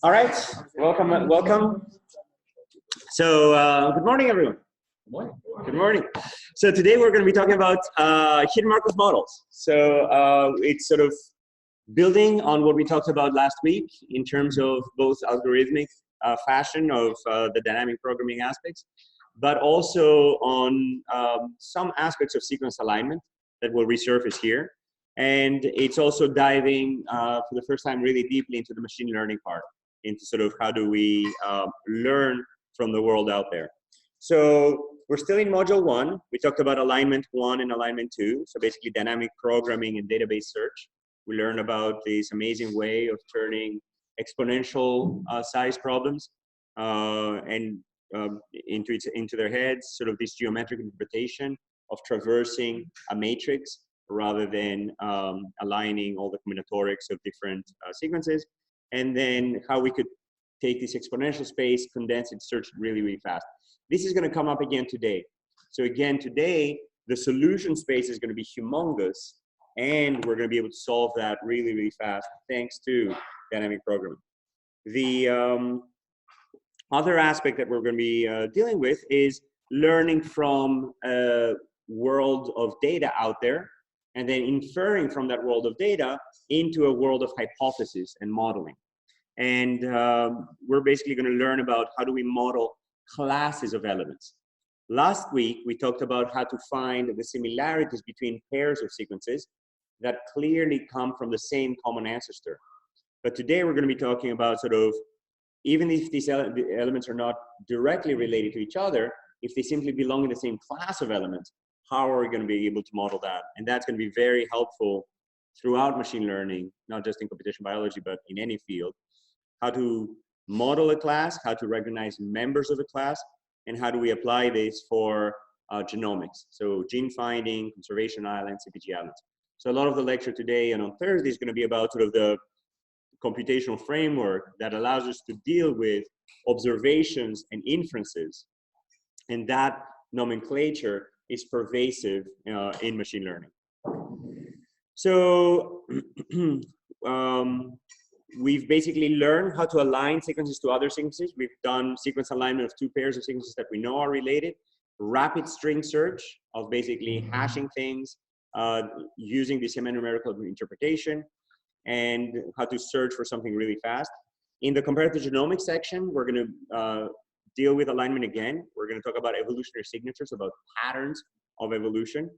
All right, welcome. So, good morning, everyone. Good morning. So today we're going to be talking about hidden Markov models. So it's sort of building on what we talked about last week in terms of both algorithmic fashion of the dynamic programming aspects, but also on some aspects of sequence alignment that will resurface here. And it's also diving for the first time really deeply into the machine learning part, into sort of how do we learn from the world out there. So we're still in module 1. We talked about alignment 1 and alignment 2. So basically dynamic programming and database search. We learned about this amazing way of turning exponential size problems into their heads, sort of this geometric interpretation of traversing a matrix rather than aligning all the combinatorics of different sequences. And then how we could take this exponential space, condense it, search it really, really fast. This is going to come up again today. So again, today, the solution space is going to be humongous, and we're going to be able to solve that really, really fast thanks to dynamic programming. The other aspect that we're going to be dealing with is learning from a world of data out there, and then inferring from that world of data into a world of hypothesis and modeling. And we're basically going to learn about how do we model classes of elements. Last week, we talked about how to find the similarities between pairs of sequences that clearly come from the same common ancestor. But today, we're going to be talking about sort of, even if these elements are not directly related to each other, if they simply belong in the same class of elements, how are we going to be able to model that? And that's going to be very helpful throughout machine learning, not just in computational biology, but in any field. How to model a class, how to recognize members of a class, and how do we apply this for genomics? So gene finding, conservation islands, CPG islands. So a lot of the lecture today and on Thursday is going to be about sort of the computational framework that allows us to deal with observations and inferences. And that nomenclature is pervasive in machine learning. So we've basically learned how to align sequences to other sequences. We've done sequence alignment of 2 pairs of sequences that we know are related. Rapid string search of basically hashing things using the semi-numerical interpretation, and how to search for something really fast. In the comparative genomics section, we're going to deal with alignment again. We're going to talk about evolutionary signatures, about patterns of evolution.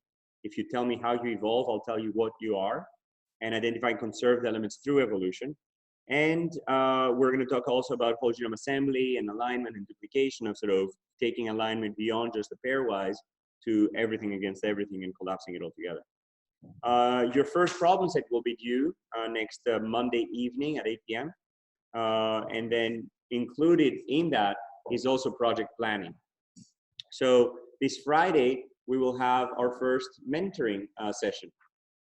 If you tell me how you evolve, I'll tell you what you are, and identifying conserved elements through evolution. And we're going to talk also about whole genome assembly and alignment and duplication of sort of taking alignment beyond just the pairwise to everything against everything and collapsing it all together. Your first problem set will be due next Monday evening at 8 p.m. And then included in that is also project planning. So this Friday, we will have our first mentoring session,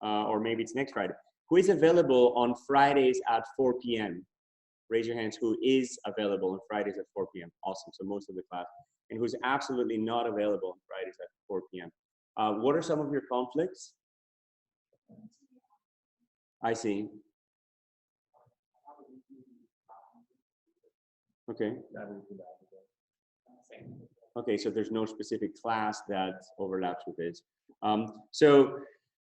or maybe it's next Friday. Who is available on Fridays at 4 p.m.? Raise your hands who is available on Fridays at 4 p.m. Awesome, so most of the class. And who's absolutely not available on Fridays at 4 p.m. What are some of your conflicts? I see. Okay. Okay, so there's no specific class that overlaps with this. So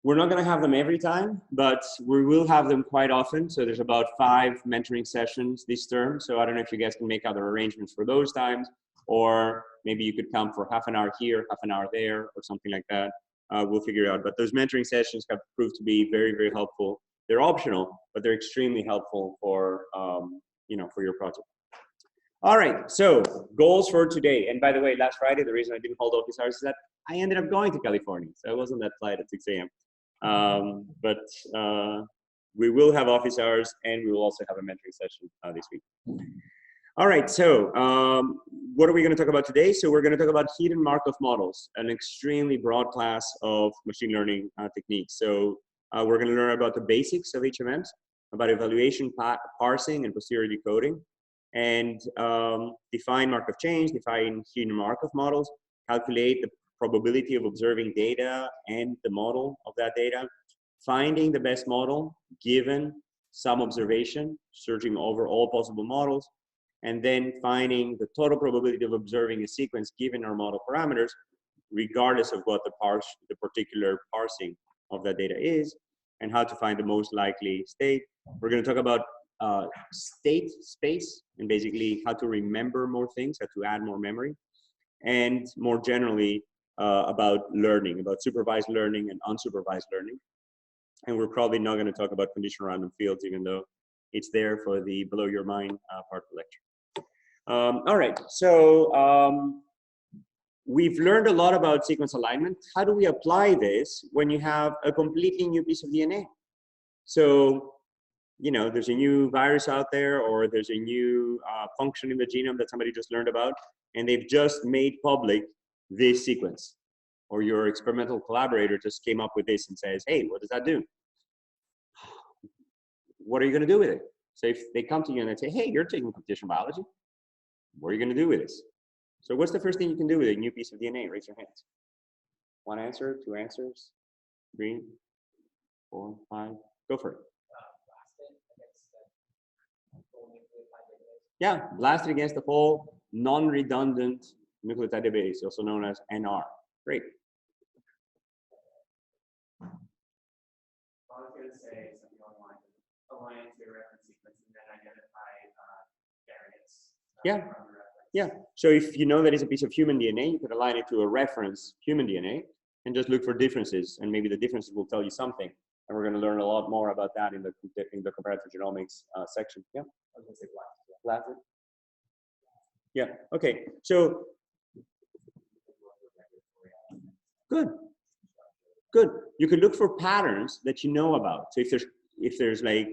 we're not going to have them every time, but we will have them quite often. So there's about 5 mentoring sessions this term. So I don't know if you guys can make other arrangements for those times, or maybe you could come for half an hour here, half an hour there, or something like that. We'll figure it out. But those mentoring sessions have proved to be very, very helpful. They're optional, but they're extremely helpful for, for your project. All right, so goals for today. And by the way, last Friday, the reason I didn't hold office hours is that I ended up going to California. So I wasn't that flight at 6 a.m. But we will have office hours, and we will also have a mentoring session this week. All right, so what are we going to talk about today? So we're going to talk about hidden Markov models, an extremely broad class of machine learning techniques. So we're going to learn about the basics of HMMs, about evaluation, parsing, and posterior decoding, and define Markov chains, define hidden Markov models, calculate the probability of observing data and the model of that data, finding the best model given some observation, searching over all possible models, and then finding the total probability of observing a sequence given our model parameters, regardless of what the particular parsing of that data is, and how to find the most likely state. We're going to talk about state space and basically how to remember more things, how to add more memory, and more generally about learning, about supervised learning and unsupervised learning. And we're probably not going to talk about conditional random fields, even though it's there for the below your mind part of the lecture. All right, so we've learned a lot about sequence alignment. How do we apply this when you have a completely new piece of DNA? So, you know, there's a new virus out there, or there's a new function in the genome that somebody just learned about, and they've just made public this sequence. Or your experimental collaborator just came up with this and says, hey, what does that do? What are you going to do with it? So if they come to you and they say, hey, you're taking computational biology, what are you going to do with this? So what's the first thing you can do with a new piece of DNA? Raise your hands. One answer, two answers, 3, 4, 5. Go for it. Yeah, blast it against the whole non-redundant nucleotide database, also known as NR. Great. I was going to say something online, align to a reference sequence and then identify variants. Yeah. Yeah. So if you know that it's a piece of human DNA, you could align it to a reference human DNA and just look for differences, and maybe the differences will tell you something. And we're going to learn a lot more about that in the comparative genomics section. Yeah. I was going to say blast it. Yeah. Okay. So good. Good. You could look for patterns that you know about. So if there's like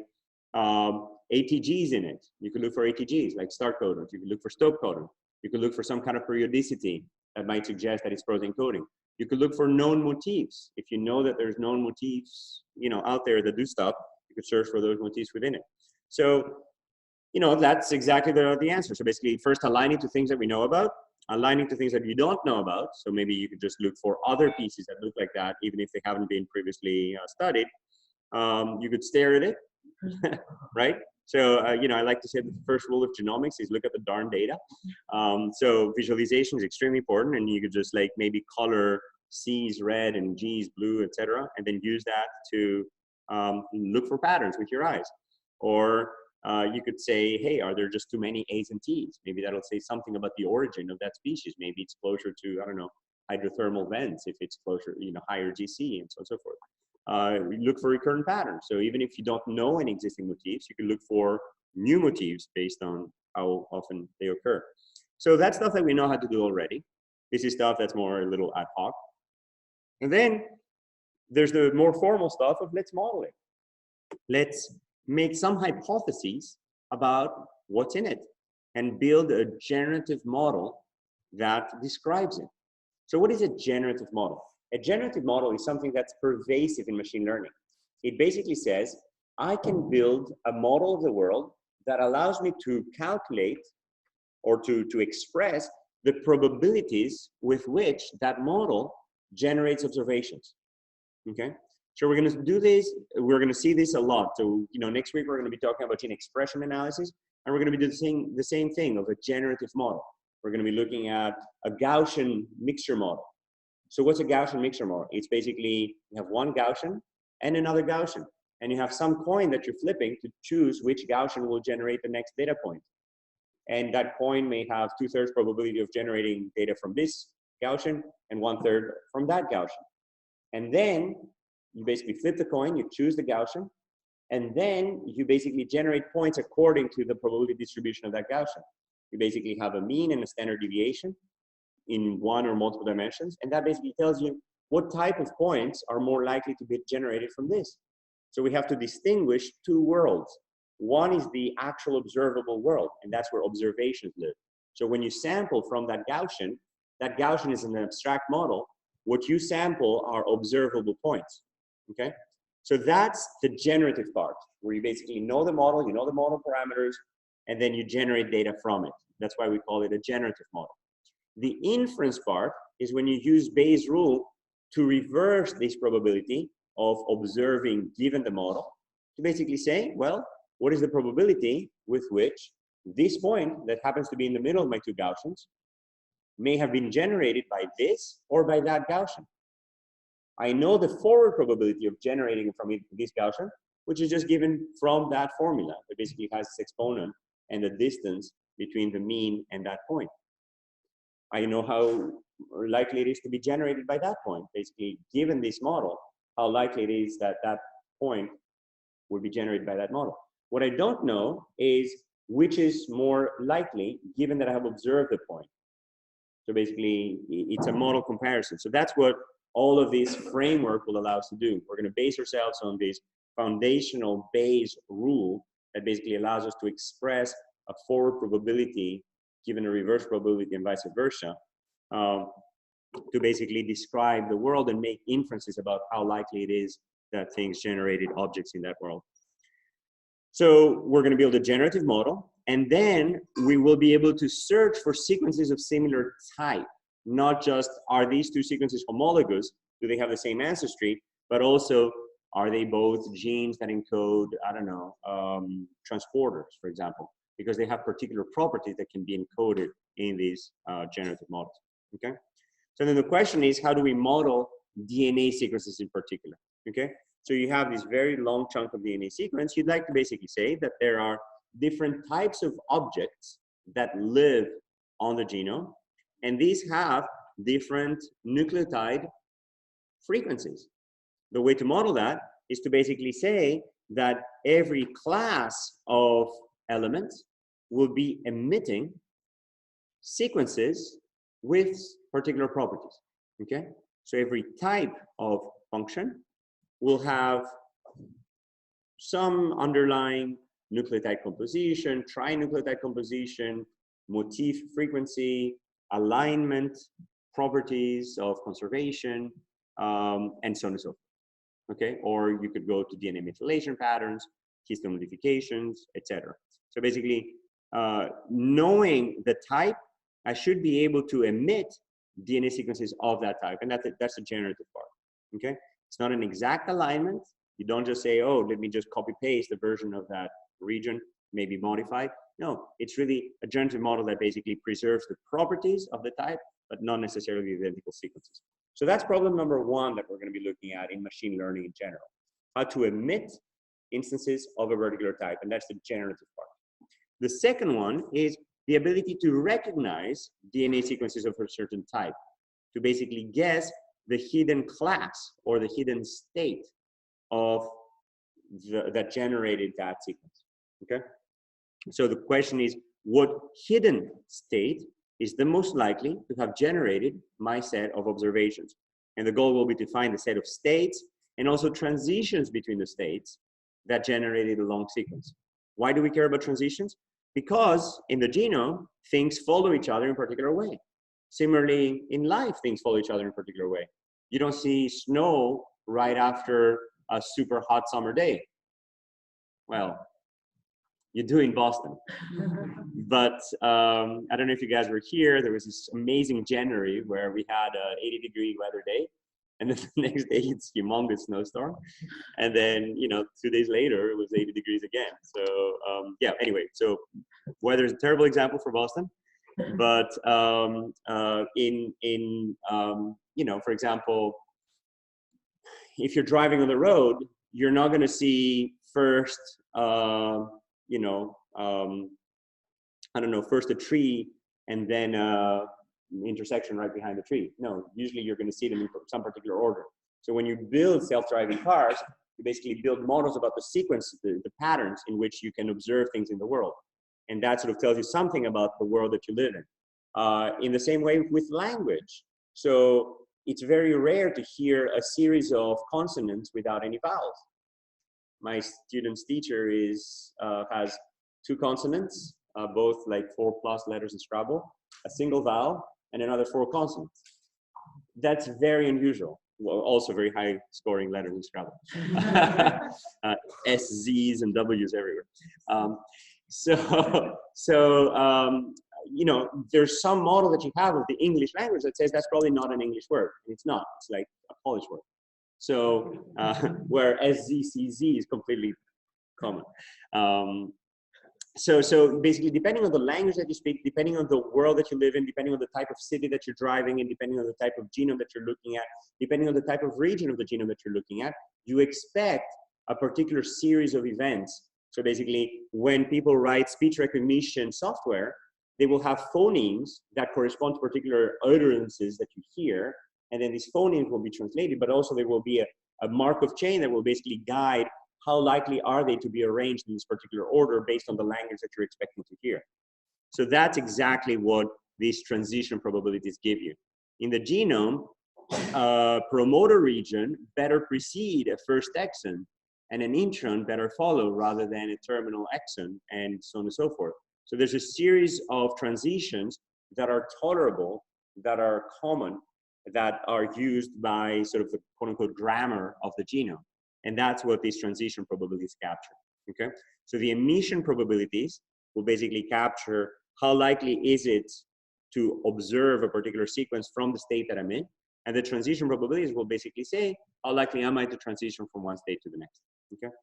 ATGs in it, you could look for ATGs like start codons. You could look for stop codon. You could look for some kind of periodicity that might suggest that it's protein coding. You could look for known motifs. If you know that there's known motifs, you know, out there that do stuff, you could search for those motifs within it. So, you know, that's exactly the answer. So basically, first aligning to things that we know about, aligning to things that you don't know about. So maybe you could just look for other pieces that look like that, even if they haven't been previously studied. You could stare at it, right? So, you know, I like to say that the first rule of genomics is look at the darn data. So visualization is extremely important, and you could just like maybe color C's red and G's blue, etc., and then use that to look for patterns with your eyes. Or you could say, hey, are there just too many A's and T's? Maybe that'll say something about the origin of that species. Maybe it's closer to, I don't know, hydrothermal vents if it's closer, you know, higher GC and so on and so forth. Look for recurrent patterns. So even if you don't know any existing motifs, you can look for new motifs based on how often they occur. So that's stuff that we know how to do already. This is stuff that's more a little ad hoc. And then there's the more formal stuff of let's model it. Let's make some hypotheses about what's in it and build a generative model that describes it. So what is a generative model? A generative model is something that's pervasive in machine learning. It basically says, I can build a model of the world that allows me to calculate or to express the probabilities with which that model generates observations, okay? So we're going to do this, we're going to see this a lot. So, you know, next week we're going to be talking about gene expression analysis, and we're going to be doing the same thing of a generative model. We're going to be looking at a Gaussian mixture model. So what's a Gaussian mixture model? It's basically, you have one Gaussian and another Gaussian, and you have some coin that you're flipping to choose which Gaussian will generate the next data point. And that coin may have 2/3 probability of generating data from this Gaussian and 1/3 from that Gaussian. And then you basically flip the coin, you choose the Gaussian, and then you basically generate points according to the probability distribution of that Gaussian. You basically have a mean and a standard deviation in one or multiple dimensions, and that basically tells you what type of points are more likely to be generated from this. So we have to distinguish two worlds. One is the actual observable world, and that's where observations live. So when you sample from that Gaussian is an abstract model. What you sample are observable points, okay? So that's the generative part, where you basically know the model, you know the model parameters, and then you generate data from it. That's why we call it a generative model. The inference part is when you use Bayes' rule to reverse this probability of observing given the model, to basically say, well, what is the probability with which this point that happens to be in the middle of my two Gaussians may have been generated by this or by that Gaussian. I know the forward probability of generating from this Gaussian, which is just given from that formula. It basically has its exponent and the distance between the mean and that point. I know how likely it is to be generated by that point. Basically, given this model, how likely it is that that point will be generated by that model. What I don't know is which is more likely, given that I have observed the point. So basically, it's a model comparison. So that's what all of this framework will allow us to do. We're going to base ourselves on this foundational Bayes rule that basically allows us to express a forward probability given a reverse probability and vice versa, to basically describe the world and make inferences about how likely it is that things generated objects in that world. So we're going to build a generative model, and then we will be able to search for sequences of similar type. Not just are these two sequences homologous, do they have the same ancestry, but also are they both genes that encode, I don't know, transporters, for example, because they have particular properties that can be encoded in these generative models, okay? So then the question is, how do we model DNA sequences in particular, okay? So you have this very long chunk of DNA sequence. You'd like to basically say that there are different types of objects that live on the genome, and these have different nucleotide frequencies. The way to model that is to basically say that every class of elements will be emitting sequences with particular properties, okay? So every type of function will have some underlying nucleotide composition, trinucleotide composition, motif frequency, alignment, properties of conservation, and so on and so forth, okay? Or you could go to DNA methylation patterns, histone modifications, etc. So basically, knowing the type, I should be able to emit DNA sequences of that type, and that's the generative part, okay? It's not an exact alignment. You don't just say, oh, let me just copy paste the version of that region, maybe modified. No, it's really a generative model that basically preserves the properties of the type, but not necessarily the identical sequences. So that's problem number one that we're going to be looking at in machine learning in general, how to emit instances of a particular type, and that's the generative part. The second one is the ability to recognize DNA sequences of a certain type, to basically guess the hidden class or the hidden state of that generated that sequence, okay? So the question is, what hidden state is the most likely to have generated my set of observations? And the goal will be to find the set of states and also transitions between the states that generated a long sequence. Why do we care about transitions? Because in the genome, things follow each other in a particular way. Similarly, in life, things follow each other in a particular way. You don't see snow right after a super hot summer day. Well, you do in Boston. But I don't know if you guys were here. There was this amazing January where we had an 80-degree weather day, and then the next day it's humongous snowstorm, and then 2 days later it was 80 degrees again. So yeah. Anyway, so weather is a terrible example for Boston, but for example, if you're driving on the road, you're not going to see first, I don't know, first a tree and then intersection right behind the tree. No, usually you're going to see them in some particular order. So when you build self-driving cars, you basically build models about the sequence, the patterns in which you can observe things in the world. And that sort of tells you something about the world that you live in the same way with language. So it's very rare to hear a series of consonants without any vowels. My student's teacher has 2 consonants, both like 4+ letters in Scrabble, a single vowel, and another 4 consonants. That's very unusual. Well, also very high scoring letters in Scrabble. S, Z's, and W's everywhere. There's some model that you have of the English language that says that's probably not an English word. And it's not. It's like a Polish word. So where SZCZ is completely common. So basically, depending on the language that you speak, depending on the world that you live in, depending on the type of city that you're driving in, depending on the type of genome that you're looking at, depending on the type of region of the genome that you're looking at, you expect a particular series of events. So basically, when people write speech recognition software, they will have phonemes that correspond to particular utterances that you hear, and then these phonemes will be translated, but also there will be a Markov chain that will basically guide how likely are they to be arranged in this particular order based on the language that you're expecting to hear. So that's exactly what these transition probabilities give you. In the genome, a promoter region better precede a first exon, and an intron better follow rather than a terminal exon, and so on and so forth. So there's a series of transitions that are tolerable, that are common, that are used by sort of the quote-unquote grammar of the genome. And that's what these transition probabilities capture, okay? So the emission probabilities will basically capture how likely is it to observe a particular sequence from the state that I'm in. And the transition probabilities will basically say, how likely am I to transition from one state to the next, okay?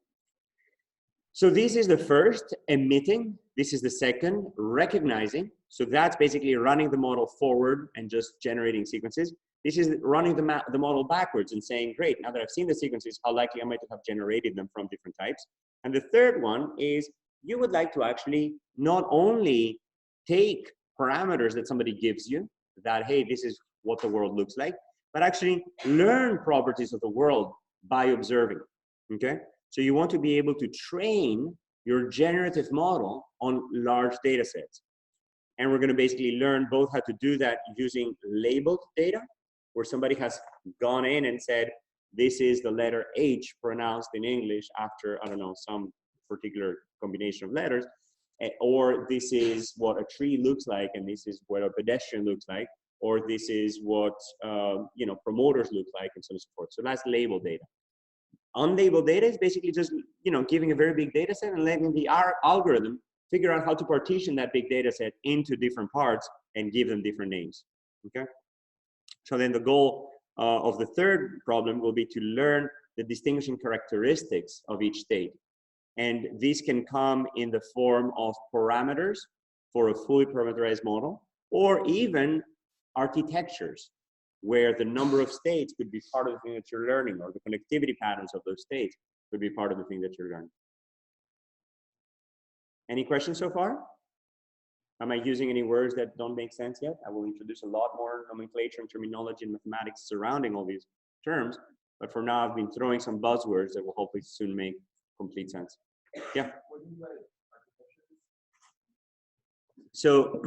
So this is the first, emitting. This is the second, recognizing. So that's basically running the model forward and just generating sequences. This is running the model backwards and saying, great, now that I've seen the sequences, how likely am I to have generated them from different types? And the third one is you would like to actually not only take parameters that somebody gives you, that, hey, this is what the world looks like, but actually learn properties of the world by observing, okay? So you want to be able to train your generative model on large data sets. And we're going to basically learn both how to do that using labeled data, where somebody has gone in and said, this is the letter H pronounced in English after, I don't know, some particular combination of letters, or this is what a tree looks like, and this is what a pedestrian looks like, or this is what you know, promoters look like, and so on and so forth. So that's labeled data. Unlabeled data is basically just, you know, giving a very big data set and letting the algorithm figure out how to partition that big data set into different parts and give them different names, okay? So then the goal of the third problem will be to learn the distinguishing characteristics of each state. And these can come in the form of parameters for a fully parameterized model, or even architectures, where the number of states could be part of the thing that you're learning, or the connectivity patterns of those states could be part of the thing that you're learning. Any questions so far? Am I using any words that don't make sense yet? I will introduce a lot more nomenclature and terminology and mathematics surrounding all these terms, but for now I've been throwing some buzzwords that will hopefully soon make complete sense. Yeah? So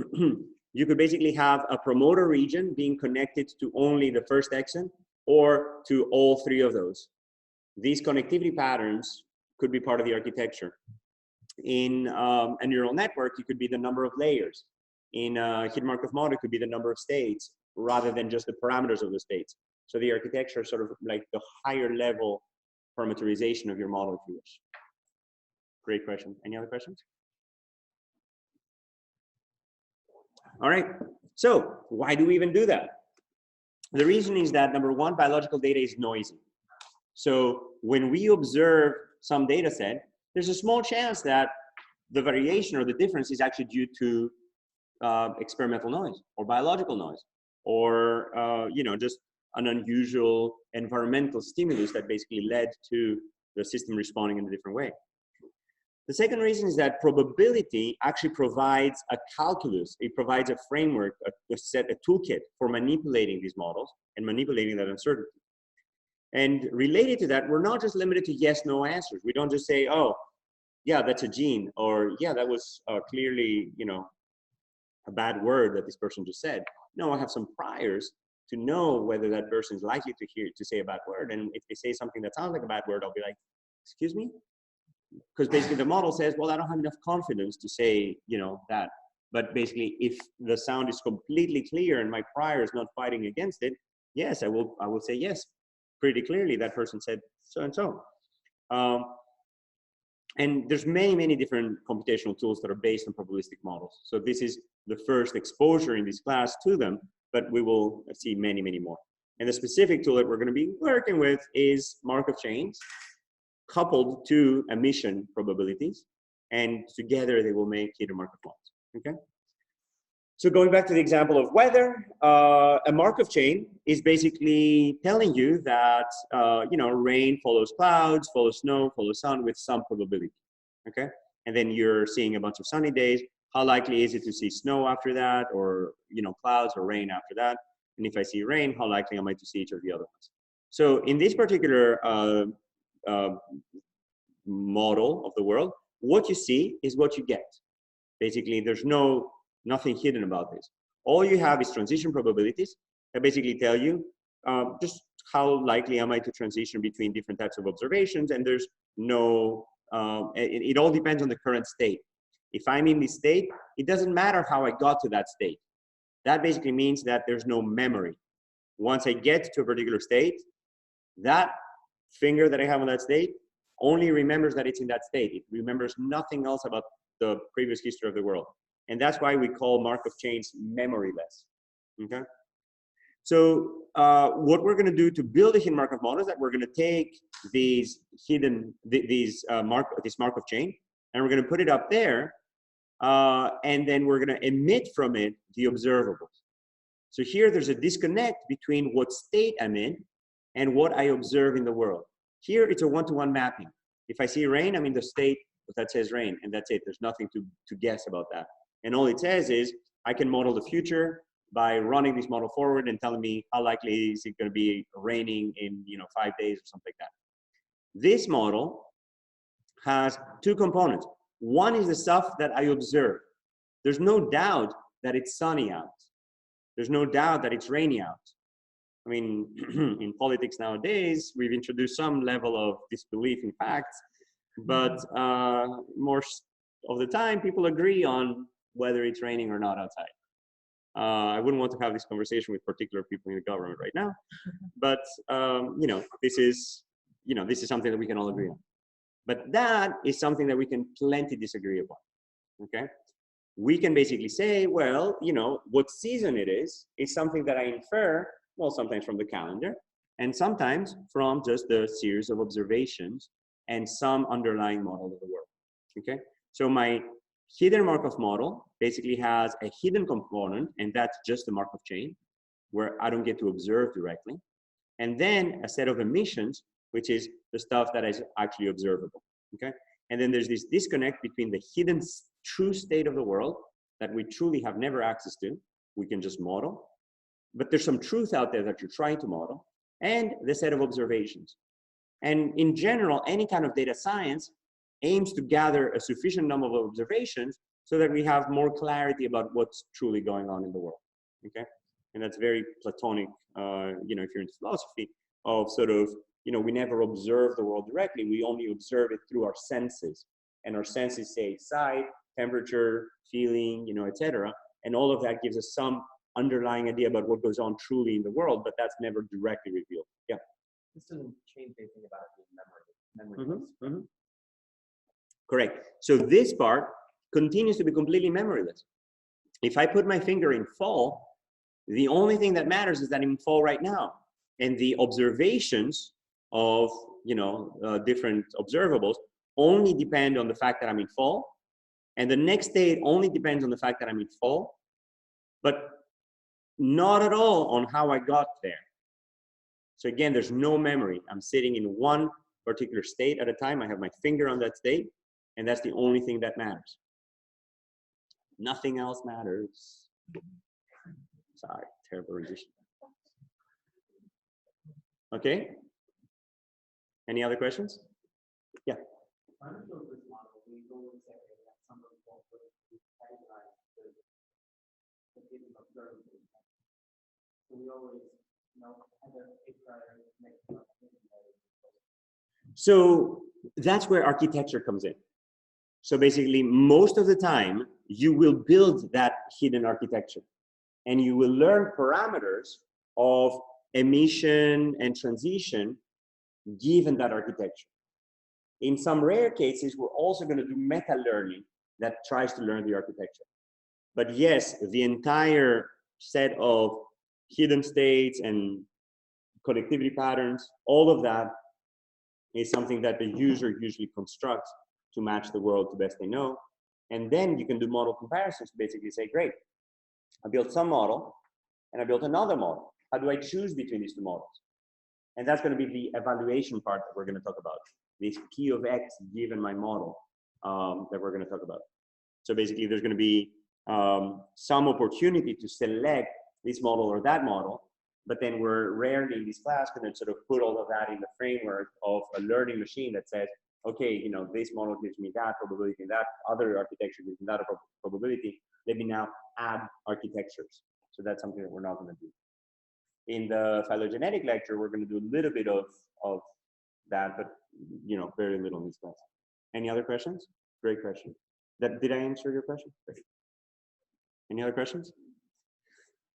you could basically have a promoter region being connected to only the first exon or to all three of those. These connectivity patterns could be part of the architecture. In a neural network, it could be the number of layers. In a hidden Markov model, it could be the number of states rather than just the parameters of the states. So the architecture is sort of like the higher level parameterization of your model, if you wish. Great question. Any other questions? All right. So why do we even do that? The reason is that, number one, biological data is noisy. So when we observe some data set, there's a small chance that the variation or the difference is actually due to experimental noise or biological noise, or you know, just an unusual environmental stimulus that basically led to the system responding in a different way. The second reason is that probability actually provides a calculus. It provides a framework, a toolkit for manipulating these models and manipulating that uncertainty. And related to that, we're not just limited to yes/no answers. We don't just say, oh, yeah, that's a gene, or yeah, that was clearly, you know, a bad word that this person just said. No, I have some priors to know whether that person is likely to say a bad word. And if they say something that sounds like a bad word, I'll be like, excuse me? Because basically the model says, well, I don't have enough confidence to say, you know, that. But basically, if the sound is completely clear and my prior is not fighting against it, yes, I will say yes. Pretty clearly, that person said so and so. And there's many, many different computational tools that are based on probabilistic models. So this is the first exposure in this class to them, but we will see many, many more. And the specific tool that we're going to be working with is Markov chains. coupled to emission probabilities, and together they will make hidden Markov models. Okay. So going back to the example of weather, a Markov chain is basically telling you that rain follows clouds, follows snow, follows sun with some probability. Okay, and then you're seeing a bunch of sunny days. How likely is it to see snow after that, or clouds or rain after that? And if I see rain, how likely am I to see each of the other ones? So in this particular model of the world, what you see is what you get. Basically, there's nothing hidden about this. All you have is transition probabilities that basically tell you just how likely am I to transition between different types of observations, and there's no, it all depends on the current state. If I'm in this state, it doesn't matter how I got to that state. That basically means that there's no memory. Once I get to a particular state, that finger that I have on that state only remembers that it's in that state. It remembers nothing else about the previous history of the world. And that's why we call Markov chains memoryless. Okay. So what we're going to do to build a hidden Markov model is that we're going to take these this Markov chain, and we're going to put it up there, and then we're going to emit from it the observables. So here there's a disconnect between what state I'm in and what I observe in the world. Here it's a one-to-one mapping. If I see rain, I'm in the state that says rain, and that's it. There's nothing to guess about that. And all it says is I can model the future by running this model forward and telling me how likely is it going to be raining in 5 days or something like that. This model has two components. One is the stuff that I observe. There's no doubt that it's sunny out. There's no doubt that it's rainy out. I mean, in politics nowadays, we've introduced some level of disbelief in facts, but most of the time, people agree on whether it's raining or not outside. I wouldn't want to have this conversation with particular people in the government right now, but this is something that we can all agree on. But that is something that we can plenty disagree upon. Okay, we can basically say, well, what season it is something that I infer, well, sometimes from the calendar, and sometimes from just the series of observations and some underlying model of the world. Okay, so my hidden Markov model basically has a hidden component, and that's just the Markov chain, where I don't get to observe directly. And then a set of emissions, which is the stuff that is actually observable. Okay, and then there's this disconnect between the hidden true state of the world that we truly have never access to. We can just model, but there's some truth out there that you're trying to model, and the set of observations. And in general, any kind of data science aims to gather a sufficient number of observations so that we have more clarity about what's truly going on in the world. Okay, and that's very Platonic, if you're into philosophy, of sort of, we never observe the world directly. We only observe it through our senses, and our senses say sight, temperature, feeling, etc. And all of that gives us some underlying idea about what goes on truly in the world, but that's never directly revealed. Yeah. This doesn't change anything about it being memory. Correct. So this part continues to be completely memoryless. If I put my finger in fall, the only thing that matters is that I'm in fall right now, and the observations of different observables only depend on the fact that I'm in fall, and the next day it only depends on the fact that I'm in fall, but not at all on how I got there. So again, there's no memory. I'm sitting in one particular state at a time. I have my finger on that state, and that's the only thing that matters. Nothing else matters. Sorry, terrible rendition. Okay. Any other questions? Yeah. Trying to build this model, we always say that some of the categorize the hidden observables. So we always have a prior next to So that's where architecture comes in. So basically, most of the time, you will build that hidden architecture, and you will learn parameters of emission and transition given that architecture. In some rare cases, we're also going to do meta-learning that tries to learn the architecture. But yes, the entire set of hidden states and connectivity patterns, all of that is something that the user usually constructs to match the world to best they know. And then you can do model comparisons to basically say, great, I built some model and I built another model. How do I choose between these two models? And that's going to be the evaluation part that we're going to talk about. This P of X given my model that we're going to talk about. So basically, there's going to be some opportunity to select this model or that model, but then we're rarely in this class going to sort of put all of that in the framework of a learning machine that says, okay, you know, this model gives me that probability and that other architecture gives me that probability. Let me now add architectures. So that's something that we're not going to do. In the phylogenetic lecture, we're going to do a little bit of that, but you know, very little in this class. Any other questions? Great question. Did I answer your question? Great. Any other questions?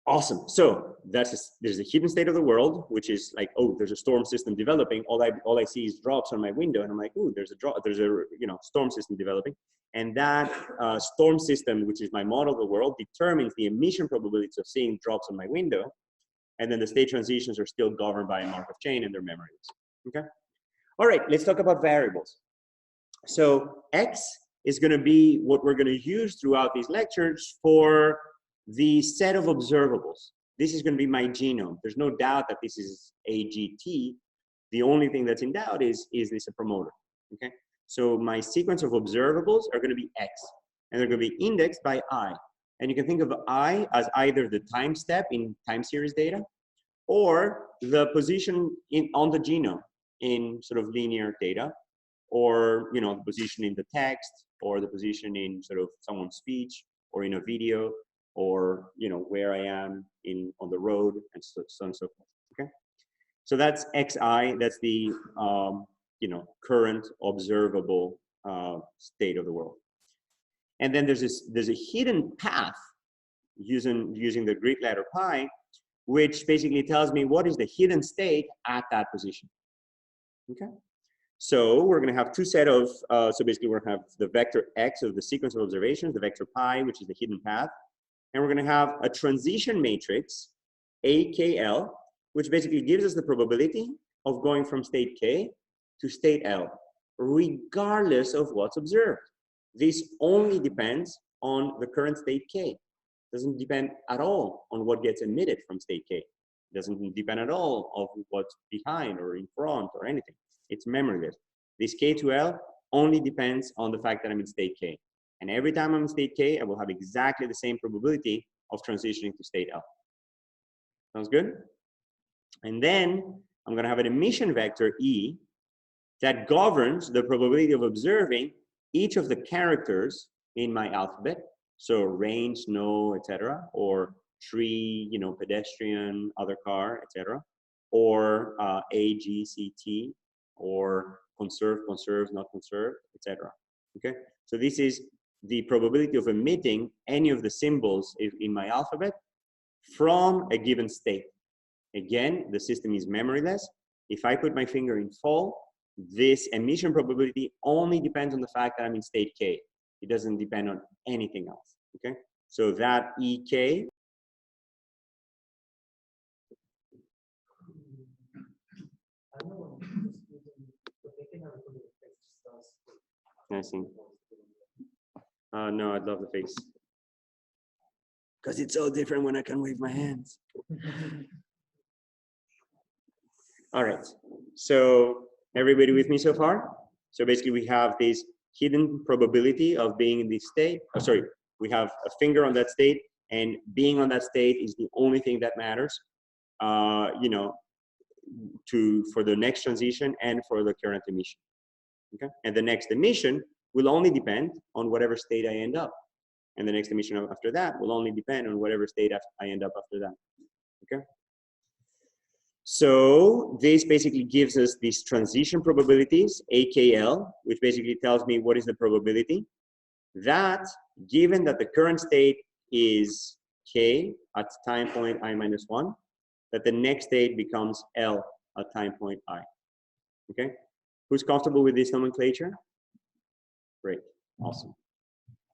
Awesome. So there's a hidden state of the world, which is like, oh, there's a storm system developing. All I see is drops on my window, and I'm like, oh, there's a storm system developing, and that storm system, which is my model of the world, determines the emission probabilities of seeing drops on my window, and then the state transitions are still governed by a Markov chain and their memories. Okay. All right. Let's talk about variables. So X is going to be what we're going to use throughout these lectures for the set of observables. This is going to be my genome. There's no doubt that this is AGT. The only thing that's in doubt is this a promoter? Okay. So my sequence of observables are going to be X, and they're going to be indexed by I. And you can think of I as either the time step in time series data or the position on the genome in sort of linear data, or the position in the text, or the position in sort of someone's speech, or in a video, or where I am on the road, and so on and so forth. Okay, so that's XI. That's the current observable state of the world. And then there's a hidden path using the Greek letter pi, which basically tells me what is the hidden state at that position. Okay. So we're going to have two set of, so basically we're going to have the vector X of the sequence of observations, the vector pi, which is the hidden path. And we're going to have a transition matrix, AKL, which basically gives us the probability of going from state K to state L, regardless of what's observed. This only depends on the current state K. Doesn't depend at all on what gets emitted from state K. It doesn't depend at all on what's behind or in front or anything. It's memoryless. This K to L only depends on the fact that I'm in state K. And every time I'm in state K, I will have exactly the same probability of transitioning to state L. Sounds good? And then I'm going to have an emission vector E that governs the probability of observing each of the characters in my alphabet. So range, no, etc., or tree, pedestrian, other car, etc., or A, G, C, T, or conserve, conserves, not conserved, etc. Okay, so this is the probability of emitting any of the symbols in my alphabet from a given state. Again, the system is memoryless. If I put my finger in fall, this emission probability only depends on the fact that I'm in state K. It doesn't depend on anything else. Okay, so that EK. I see. No, I'd love the face. Because it's so different when I can wave my hands. All right, so everybody with me so far? So basically we have this hidden probability of being in this state. Oh, sorry, we have a finger on that state, and being on that state is the only thing that matters, for the next transition and for the current emission. Okay, and the next emission will only depend on whatever state I end up. And the next emission after that will only depend on whatever state I end up after that. Okay. So this basically gives us these transition probabilities, AKL, which basically tells me what is the probability that, given that the current state is K at time point I-1, that the next state becomes L at time point I. Okay. Who's comfortable with this nomenclature? Great, awesome.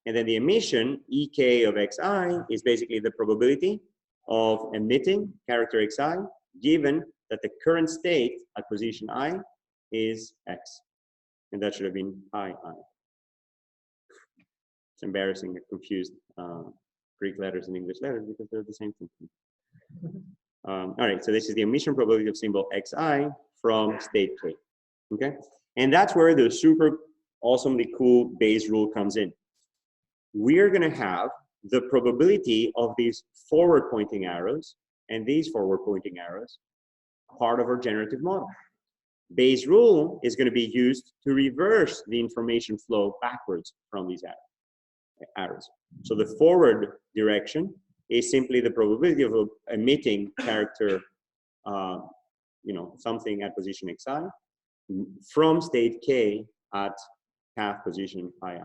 And then the emission, EK of XI, is basically the probability of emitting character XI, given that the current state at position I is X. And that should have been I. It's embarrassing, I confused Greek letters and English letters because they're the same thing. All right, so this is the omission probability of symbol Xi from state K. Okay, and that's where the super awesomely cool Bayes rule comes in. We're going to have the probability of these forward pointing arrows and these forward pointing arrows part of our generative model. Bayes rule is going to be used to reverse the information flow backwards from these arrows. So the forward direction is simply the probability of emitting character, something at position xi from state k at path position ii.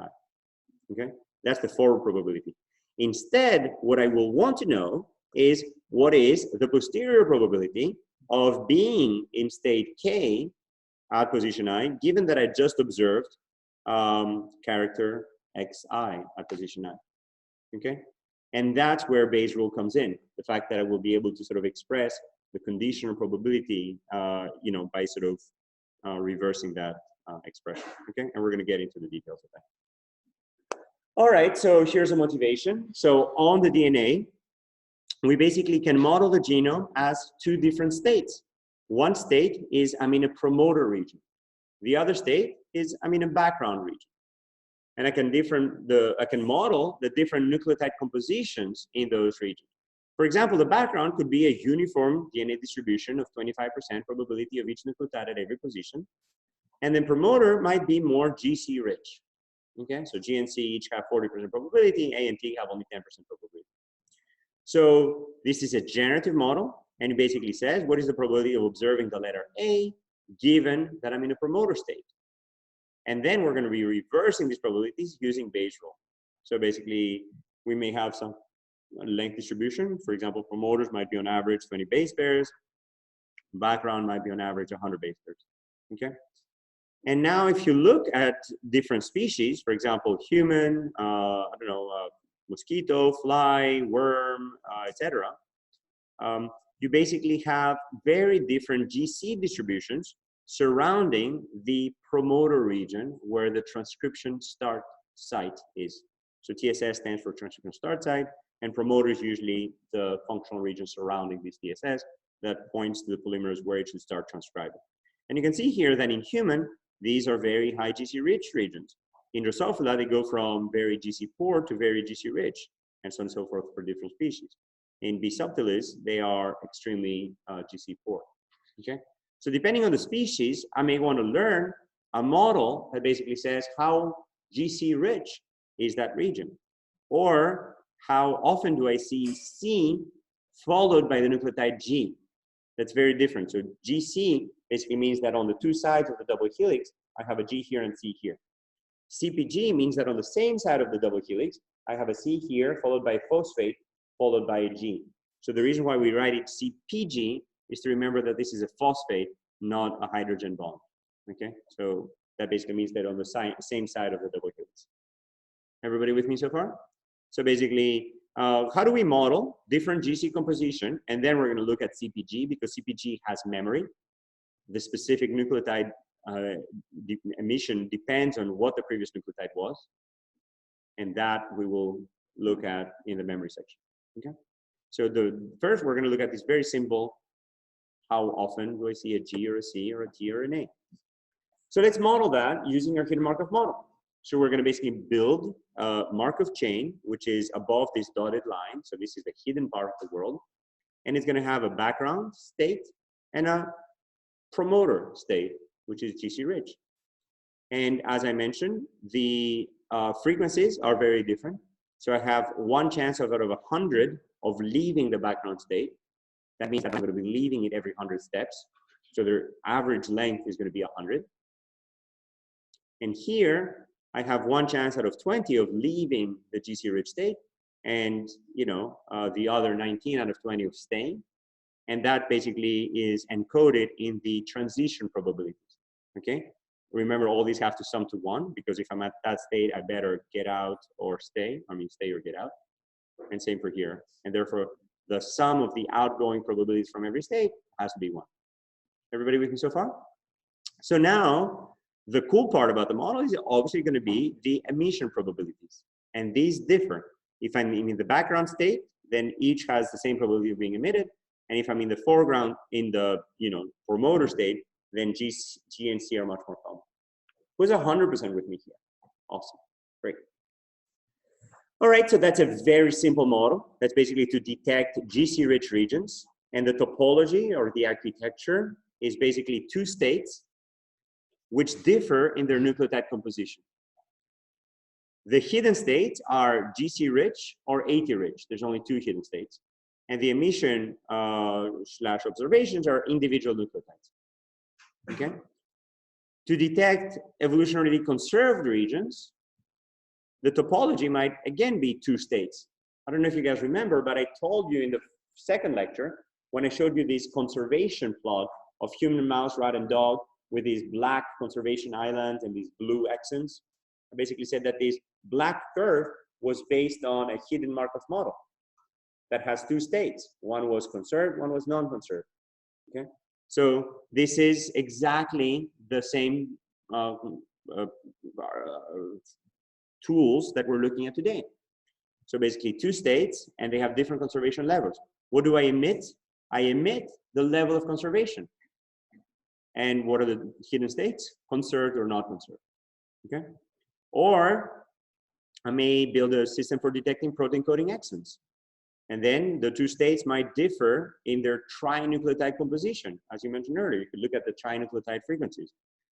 Okay, that's the forward probability. Instead, what I will want to know is what is the posterior probability of being in state k at position I, given that I just observed character xi at position I. Okay, and that's where Bayes rule comes in. The fact that I will be able to sort of express the conditional probability, by sort of reversing that expression. Okay, and we're going to get into the details of that. All right, so here's a motivation. So on the DNA, we basically can model the genome as two different states. One state is I'm in a promoter region. The other state is I'm in a background region. And I can model the different nucleotide compositions in those regions. For example, the background could be a uniform DNA distribution of 25% probability of each nucleotide at every position. And then promoter might be more GC rich. Okay, so G and C each have 40% probability, A and T have only 10% probability. So this is a generative model, and it basically says, what is the probability of observing the letter A given that I'm in a promoter state? And then we're going to be reversing these probabilities using Bayes rule. So basically, we may have some length distribution. For example, promoters might be on average 20 base pairs. Background might be on average 100 base pairs. Okay. And now if you look at different species, for example, human, mosquito, fly, worm, etc., you basically have very different GC distributions surrounding the promoter region where the transcription start site is. So TSS stands for transcription start site, and promoter is usually the functional region surrounding this TSS that points to the polymerase where it should start transcribing. And you can see here that in human, these are very high GC rich regions. In Drosophila, they go from very GC poor to very GC rich, and so on and so forth for different species. In B. subtilis, they are extremely GC poor. Okay. So depending on the species, I may want to learn a model that basically says how GC rich is that region, or how often do I see C followed by the nucleotide G. That's very different. So GC basically means that on the two sides of the double helix, I have a G here and C here. CPG means that on the same side of the double helix, I have a C here followed by a phosphate followed by a G. So the reason why we write it CPG is to remember that this is a phosphate, not a hydrogen bond. Okay, so that basically means that on the same side of the double helix. Everybody with me so far? So basically, how do we model different GC composition? And then we're going to look at CPG because CPG has memory. The specific nucleotide emission depends on what the previous nucleotide was. And that we will look at in the memory section. Okay. So first, we're going to look at this very simple. How often do I see a G or a C or a T or an A? So let's model that using our hidden Markov model. So we're going to basically build a Markov chain, which is above this dotted line. So this is the hidden part of the world. And it's going to have a background state and a promoter state, which is GC rich. And as I mentioned, the frequencies are very different. So I have one chance out of 100 of leaving the background state. That means that I'm going to be leaving it every 100 steps. So their average length is going to be 100. And here, I have one chance out of 20 of leaving the GC rich state, and the other 19 out of 20 of staying. And that basically is encoded in the transition probabilities. Okay. Remember, all these have to sum to 1 because if I'm at that state, I better get out or stay. I mean, stay or get out. And same for here. And therefore, the sum of the outgoing probabilities from every state has to be 1. Everybody with me so far? So now, the cool part about the model is obviously going to be the emission probabilities. And these differ. If I'm in the background state, then each has the same probability of being emitted. And if I'm in the foreground, in the promoter state, then G and C are much more common. Who's 100% with me here? Awesome, great. All right, so that's a very simple model. That's basically to detect GC-rich regions. And the topology or the architecture is basically two states which differ in their nucleotide composition. The hidden states are GC-rich or AT-rich. There's only two hidden states. And the emission slash observations are individual nucleotides. Okay? To detect evolutionarily conserved regions, the topology might again be two states. I don't know if you guys remember, but I told you in the second lecture, when I showed you this conservation plot of human, mouse, rat, and dog with these black conservation islands and these blue exons, I basically said that this black curve was based on a hidden Markov model that has two states. One was conserved, one was non-conserved. Okay, so this is exactly the same tools that we're looking at today. So basically two states, and they have different conservation levels. What do I emit? I emit the level of conservation. And what are the hidden states? Conserved or not conserved. Okay. Or I may build a system for detecting protein coding exons. And then the two states might differ in their trinucleotide composition. As you mentioned earlier, you could look at the trinucleotide frequencies.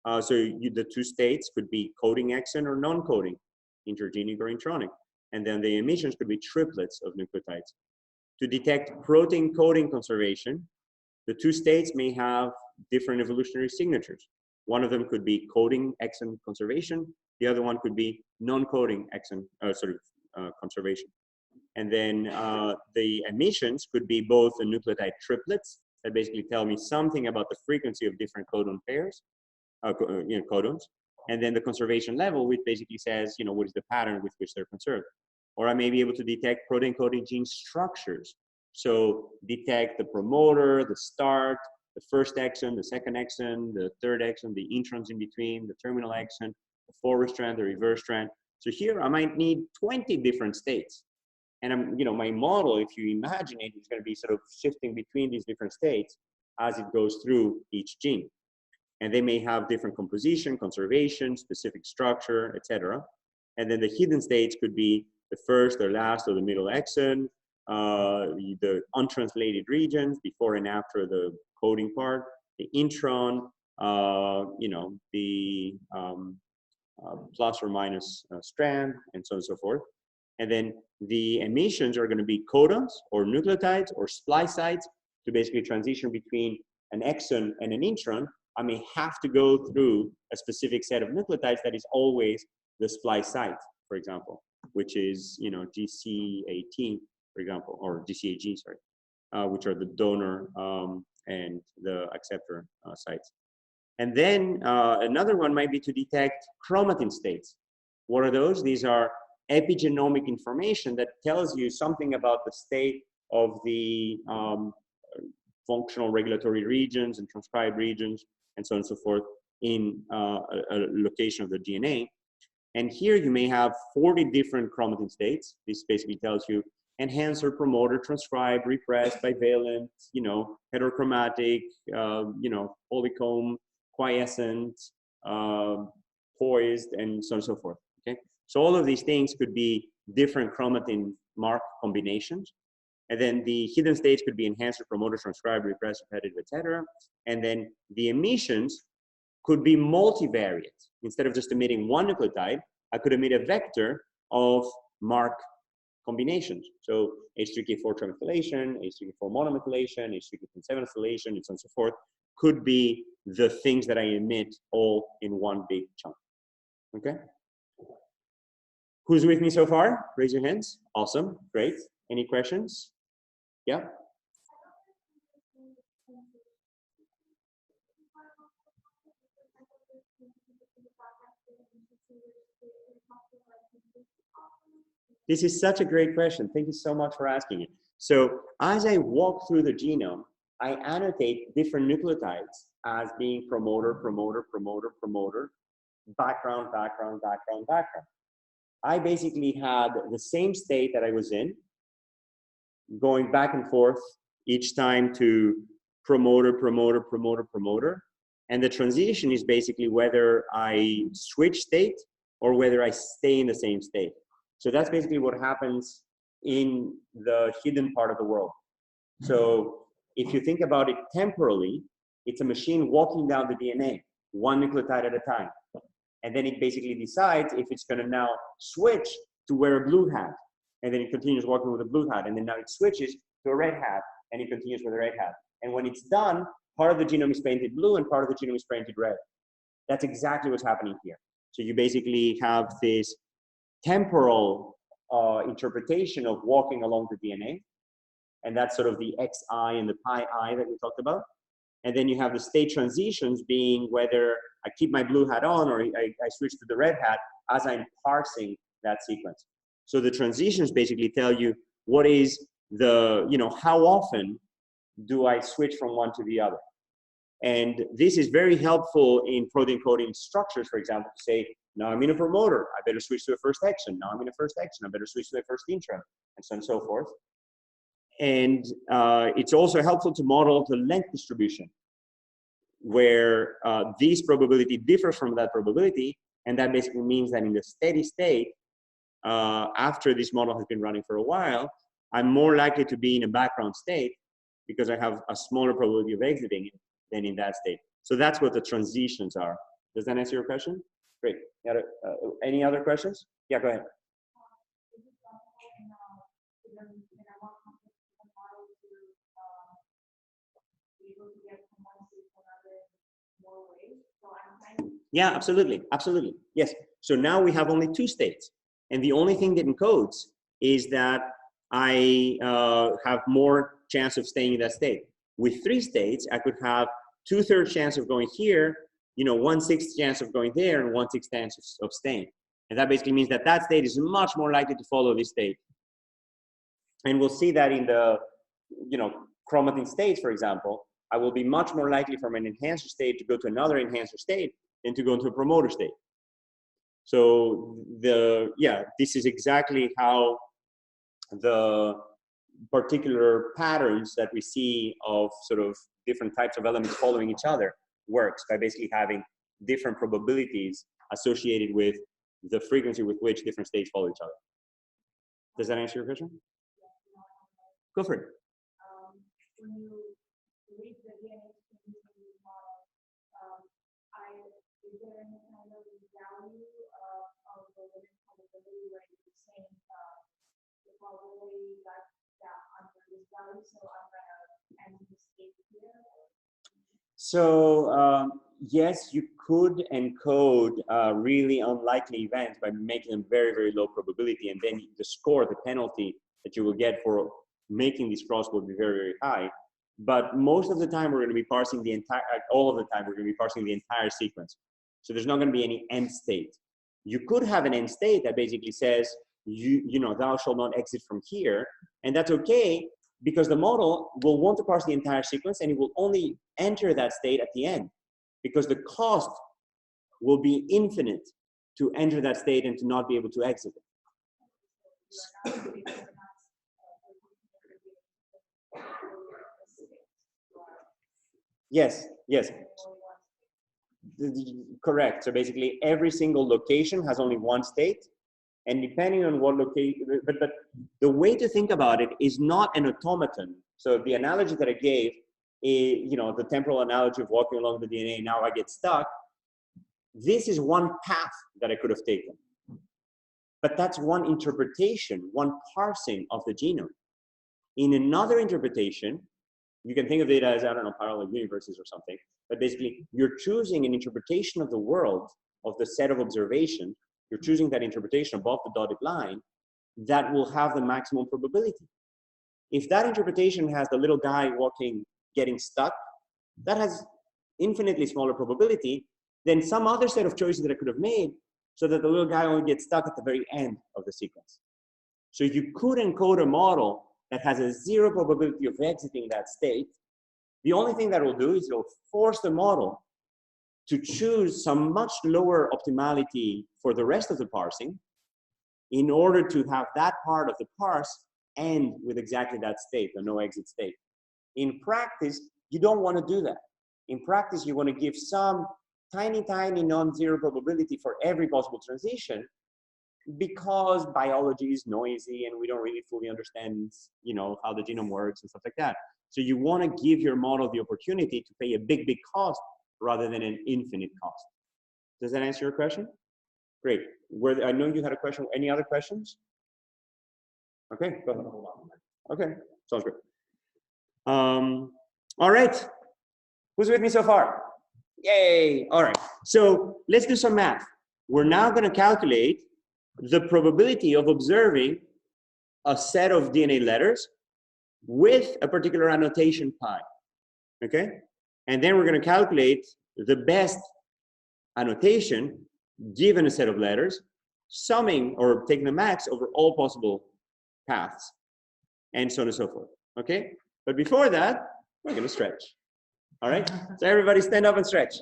The two states could be coding exon or non-coding, intergenic or intronic. And then the emissions could be triplets of nucleotides. To detect protein coding conservation, the two states may have different evolutionary signatures. One of them could be coding exon conservation. The other one could be non-coding exon conservation. And then the emissions could be both the nucleotide triplets that basically tell me something about the frequency of different codon pairs, codons. And then the conservation level, which basically says, what is the pattern with which they're conserved. Or I may be able to detect protein coding gene structures. So detect the promoter, the start, the first exon, the second exon, the third exon, the introns in between, the terminal exon, the forward strand, the reverse strand. So here I might need 20 different states. And my model, if you imagine it, is going to be sort of shifting between these different states as it goes through each gene. And they may have different composition, conservation, specific structure, etc. And then the hidden states could be the first or last or the middle exon, the untranslated regions before and after the coding part, the intron, the plus or minus strand, and so on and so forth. And then the emissions are going to be codons or nucleotides or splice sites to basically transition between an exon and an intron. I may have to go through a specific set of nucleotides that is always the splice site, for example, which is GC18, for example, or GCAG, sorry, which are the donor and the acceptor sites. And then another one might be to detect chromatin states. What are those? These are epigenomic information that tells you something about the state of the functional regulatory regions and transcribed regions and so on and so forth in a location of the DNA. And here you may have 40 different chromatin states. This basically tells you enhancer, promoter, transcribed, repressed, bivalent, heterochromatic, polycomb, quiescent, poised, and so on and so forth. Okay, so all of these things could be different chromatin mark combinations. And then the hidden states could be enhancer, promoter, transcribed, repressed, repetitive, etc. And then the emissions could be multivariate. Instead of just emitting one nucleotide, I could emit a vector of mark combinations. So H3K4 trimethylation, H3K4 monomethylation, H3K7 methylation, and so on and so forth could be the things that I emit all in one big chunk. Okay? Who's with me so far? Raise your hands. Awesome. Great. Any questions? Yeah? This is such a great question. Thank you so much for asking it. So as I walk through the genome, I annotate different nucleotides as being promoter, promoter, promoter, promoter, background, background, background, background. I basically had the same state that I was in, going back and forth each time to promoter, promoter, promoter, promoter. And the transition is basically whether I switch state or whether I stay in the same state. So that's basically what happens in the hidden part of the world. So if you think about it temporally, it's a machine walking down the DNA, one nucleotide at a time. And then it basically decides if it's going to now switch to wear a blue hat. And then it continues walking with a blue hat. And then now it switches to a red hat, and it continues with a red hat. And when it's done, part of the genome is painted blue and part of the genome is painted red. That's exactly what's happening here. So you basically have this temporal interpretation of walking along the DNA. And that's sort of the XI and the pi I that we talked about. And then you have the state transitions being whether I keep my blue hat on or I switch to the red hat as I'm parsing that sequence. So the transitions basically tell you what is the, how often do I switch from one to the other. And this is very helpful in protein coding structures, for example, to say, now I'm in a promoter, I better switch to a first exon. Now I'm in a first exon, I better switch to a first intron, and so on and so forth. And it's also helpful to model the length distribution, where this probability differs from that probability. And that basically means that in the steady state, after this model has been running for a while, I'm more likely to be in a background state because I have a smaller probability of exiting it than in that state. So that's what the transitions are. Does that answer your question? Great. Any other questions? Yeah, go ahead. Yeah, absolutely, absolutely. Yes. So now we have only two states. And the only thing that encodes is that I have more chance of staying in that state. With three states, I could have 2/3 chance of going here, 1/6 chance of going there, and 1/6 chance of staying. And that basically means that that state is much more likely to follow this state. And we'll see that in the, chromatin states, for example, I will be much more likely from an enhancer state to go to another enhancer state than to go into a promoter state. So this is exactly how the particular patterns that we see of sort of different types of elements following each other works, by basically having different probabilities associated with the frequency with which different states follow each other. Does that answer your question? Go for it. When you read the DNA model, is there any kind of value of the limit probability where you're saying the probability that under this value, so I'm going to enter the state here? So yes, you could encode really unlikely events by making them very, very low probability, and then the score, the penalty that you will get for making this cross will be very, very high. But most of the time, we're going to be parsing the entire, all of the time, we're going to be parsing the entire sequence. So there's not going to be any end state. You could have an end state that basically says, thou shalt not exit from here. And that's okay, because the model will want to parse the entire sequence, and it will only enter that state at the end, because the cost will be infinite to enter that state and to not be able to exit it. Yes, yes. Correct. So basically, every single location has only one state, and depending on what location, but the way to think about it is not an automaton. So the analogy that I gave, the temporal analogy of walking along the DNA, now I get stuck. This is one path that I could have taken, but that's one interpretation, one parsing of the genome. In another interpretation, you can think of it as, I don't know, parallel universes or something, but basically you're choosing an interpretation of the world, of the set of observation. You're choosing that interpretation above the dotted line that will have the maximum probability. If that interpretation has the little guy walking, getting stuck, that has infinitely smaller probability than some other set of choices that I could have made so that the little guy only gets stuck at the very end of the sequence. So you could encode a model that has a 0 probability of exiting that state, The only thing that it will do is it will force the model to choose some much lower optimality for the rest of the parsing in order to have that part of the parse end with exactly that state, the no exit state. In practice, you don't want to do that. In practice, you want to give some tiny, tiny non-zero probability for every possible transition, because biology is noisy and we don't really fully understand, you know, how the genome works and stuff like that. So you want to give your model the opportunity to pay a big, big cost rather than an infinite cost. Does that answer your question? Great. I know you had a question. Any other questions? Okay, go ahead. Okay, sounds good. All right. Who's with me so far? Yay. All right. So let's do some math. We're now going to calculate the probability of observing a set of DNA letters with a particular annotation pi. Okay? And then we're going to calculate the best annotation given a set of letters, summing or taking the max over all possible paths, and so on and so forth. Okay? But before that, we're going to stretch. All right? So everybody stand up and stretch.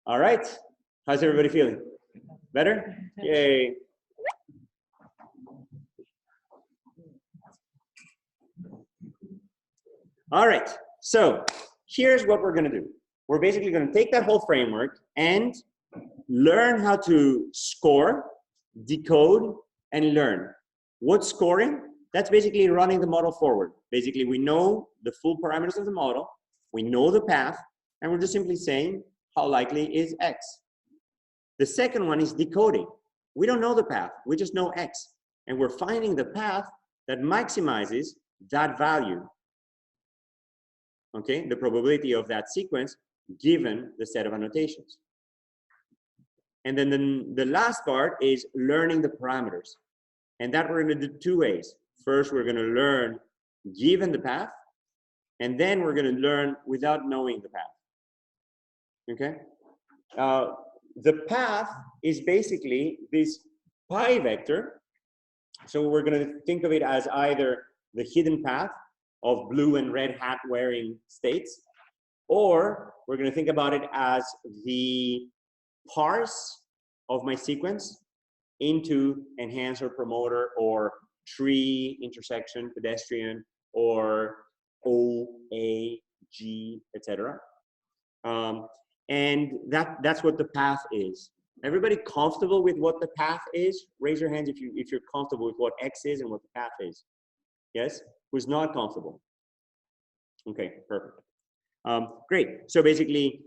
All right. How's everybody feeling? Better? Yay. All right. So here's what we're going to do. We're basically going to take that whole framework and learn how to score, decode, and learn. What's scoring? That's basically running the model forward. Basically, we know the full parameters of the model, we know the path, and we're just simply saying how likely is X. The second one is decoding. We don't know the path, we just know X. And we're finding the path that maximizes that value. Okay, the probability of that sequence given the set of annotations. And then the last part is learning the parameters. And that we're going to do two ways. First, we're going to learn given the path, and then we're going to learn without knowing the path. Okay? The path is basically this pi vector. So we're going to think of it as either the hidden path of blue and red hat wearing states, or we're going to think about it as the parse of my sequence into enhancer, promoter, or tree, intersection, pedestrian, or O, A, G, etc. And that's what the path is. Everybody comfortable with what the path is? Raise your hands if you're comfortable with what X is and what the path is. Yes? Who's not comfortable? Okay, perfect. Great. So basically,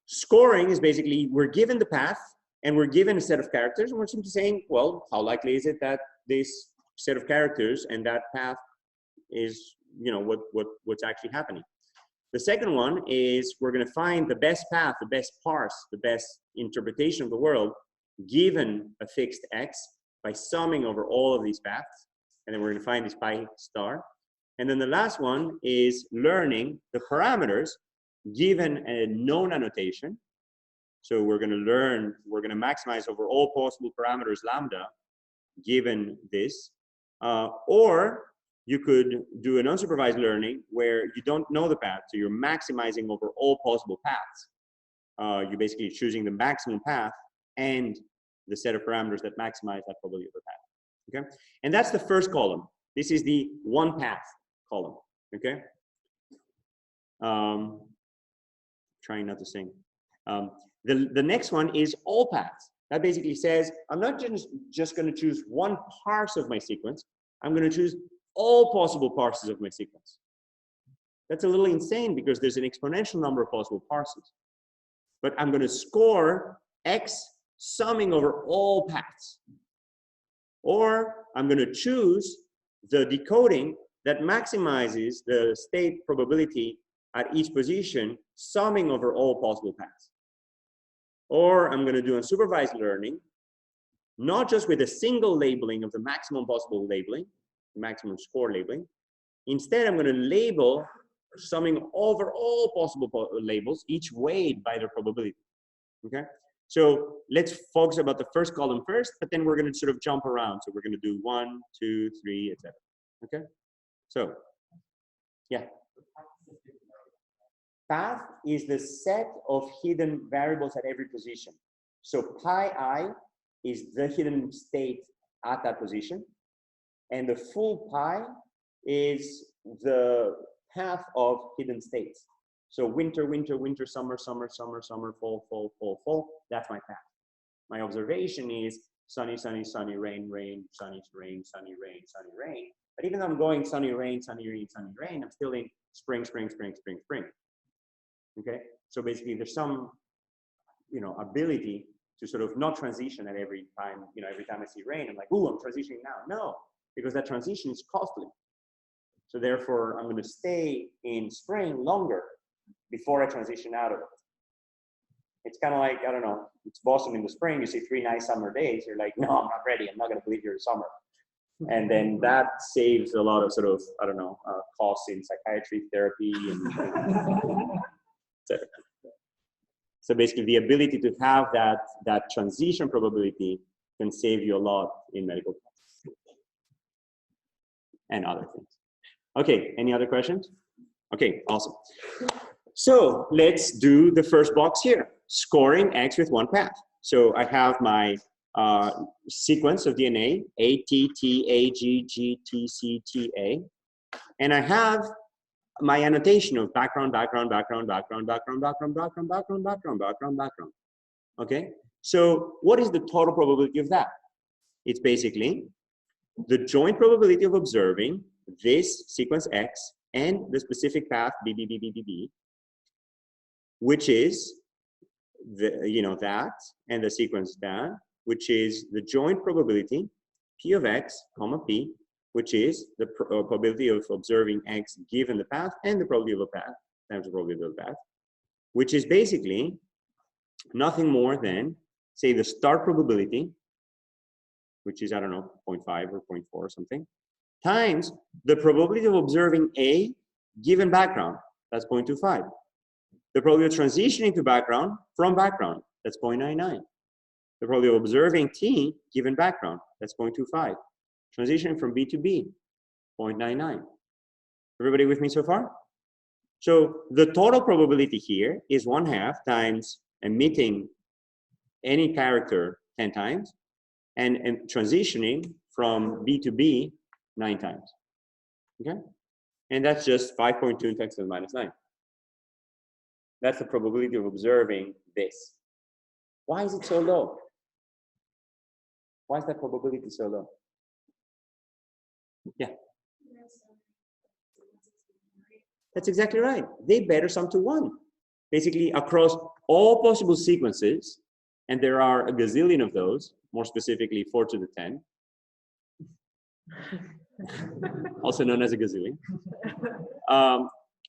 scoring is basically we're given the path and we're given a set of characters, and we're simply saying, well, how likely is it that this set of characters and that path is, you know, what's actually happening. The second one is we're going to find the best path, the best parse, the best interpretation of the world given a fixed X by summing over all of these paths, and then we're going to find this pi star. And then the last one is learning the parameters given a known annotation. So we're going to maximize over all possible parameters lambda given this. Or you could do an unsupervised learning where you don't know the path, so you're maximizing over all possible paths. You're basically choosing the maximum path and the set of parameters that maximize that probability of the path. Okay, and that's the first column. This is the one path column. Okay. Trying not to sing. The next one is all paths. That basically says I'm not just going to choose one parse of my sequence. I'm going to choose all possible parses of my sequence. That's a little insane because there's an exponential number of possible parses. But I'm going to score X summing over all paths. Or I'm going to choose the decoding that maximizes the state probability at each position, summing over all possible paths. Or I'm going to do unsupervised learning, not just with a single labeling of the maximum possible labeling, maximum score labeling. Instead, I'm going to label summing over all possible labels, each weighed by their probability. Okay? So let's focus about the first column first, but then we're going to sort of jump around. So we're going to do 1, 2, 3, etc. Okay? So, yeah. Path is the set of hidden variables at every position. So pi I is the hidden state at that position, and the full pi is the path of hidden states. So winter, winter, winter, summer, summer, summer, summer, fall, fall, fall, fall. That's my path. My observation is sunny, sunny, sunny, rain, rain, sunny, rain, sunny, rain, sunny, rain. But even though I'm going sunny, rain, sunny, rain, sunny, rain, I'm still in spring, spring, spring, spring, spring. Okay? So basically there's some, ability to sort of not transition at every time, every time I see rain, I'm like, ooh, I'm transitioning now. No, because that transition is costly. So therefore, I'm going to stay in spring longer before I transition out of it. It's kind of like, I don't know, it's Boston in the spring, you see 3 nice summer days, you're like, no, I'm not ready, I'm not going to believe you're in summer. And then that saves a lot of sort of, I don't know, costs in psychiatry, therapy, and etc. So basically, the ability to have that transition probability can save you a lot in medical costs and other things. Okay, any other questions? Okay, awesome. So let's do the first box here, scoring X with one path. So I have my sequence of DNA, A, T, T, A, G, G, T, C, T, A. And I have my annotation of background, background, background, background, background, background, background, background, background, background, background. Okay, so what is the total probability of that? It's basically the joint probability of observing this sequence X and the specific path B, B, B, B, B, B, which is the, that, and the sequence that, which is the joint probability P of X, comma P, which is the probability of observing X given the path and the probability of a path times the probability of the path, which is basically nothing more than, say, the start probability, which is, I don't know, 0.5 or 0.4 or something, times the probability of observing A given background, that's 0.25. The probability of transitioning to background from background, that's 0.99. The probability of observing T given background, that's 0.25. Transitioning from B to B, 0.99. Everybody with me so far? So the total probability here is 1/2 times emitting any character 10 times and transitioning from B to B 9 times. Okay? And that's just 5.2 × 10⁻⁹. That's the probability of observing this. Why is it so low? Why is that probability so low? Yeah. That's exactly right. They better sum to 1. Basically, across all possible sequences, and there are a gazillion of those, more specifically 4 to the 10, also known as a gazillion.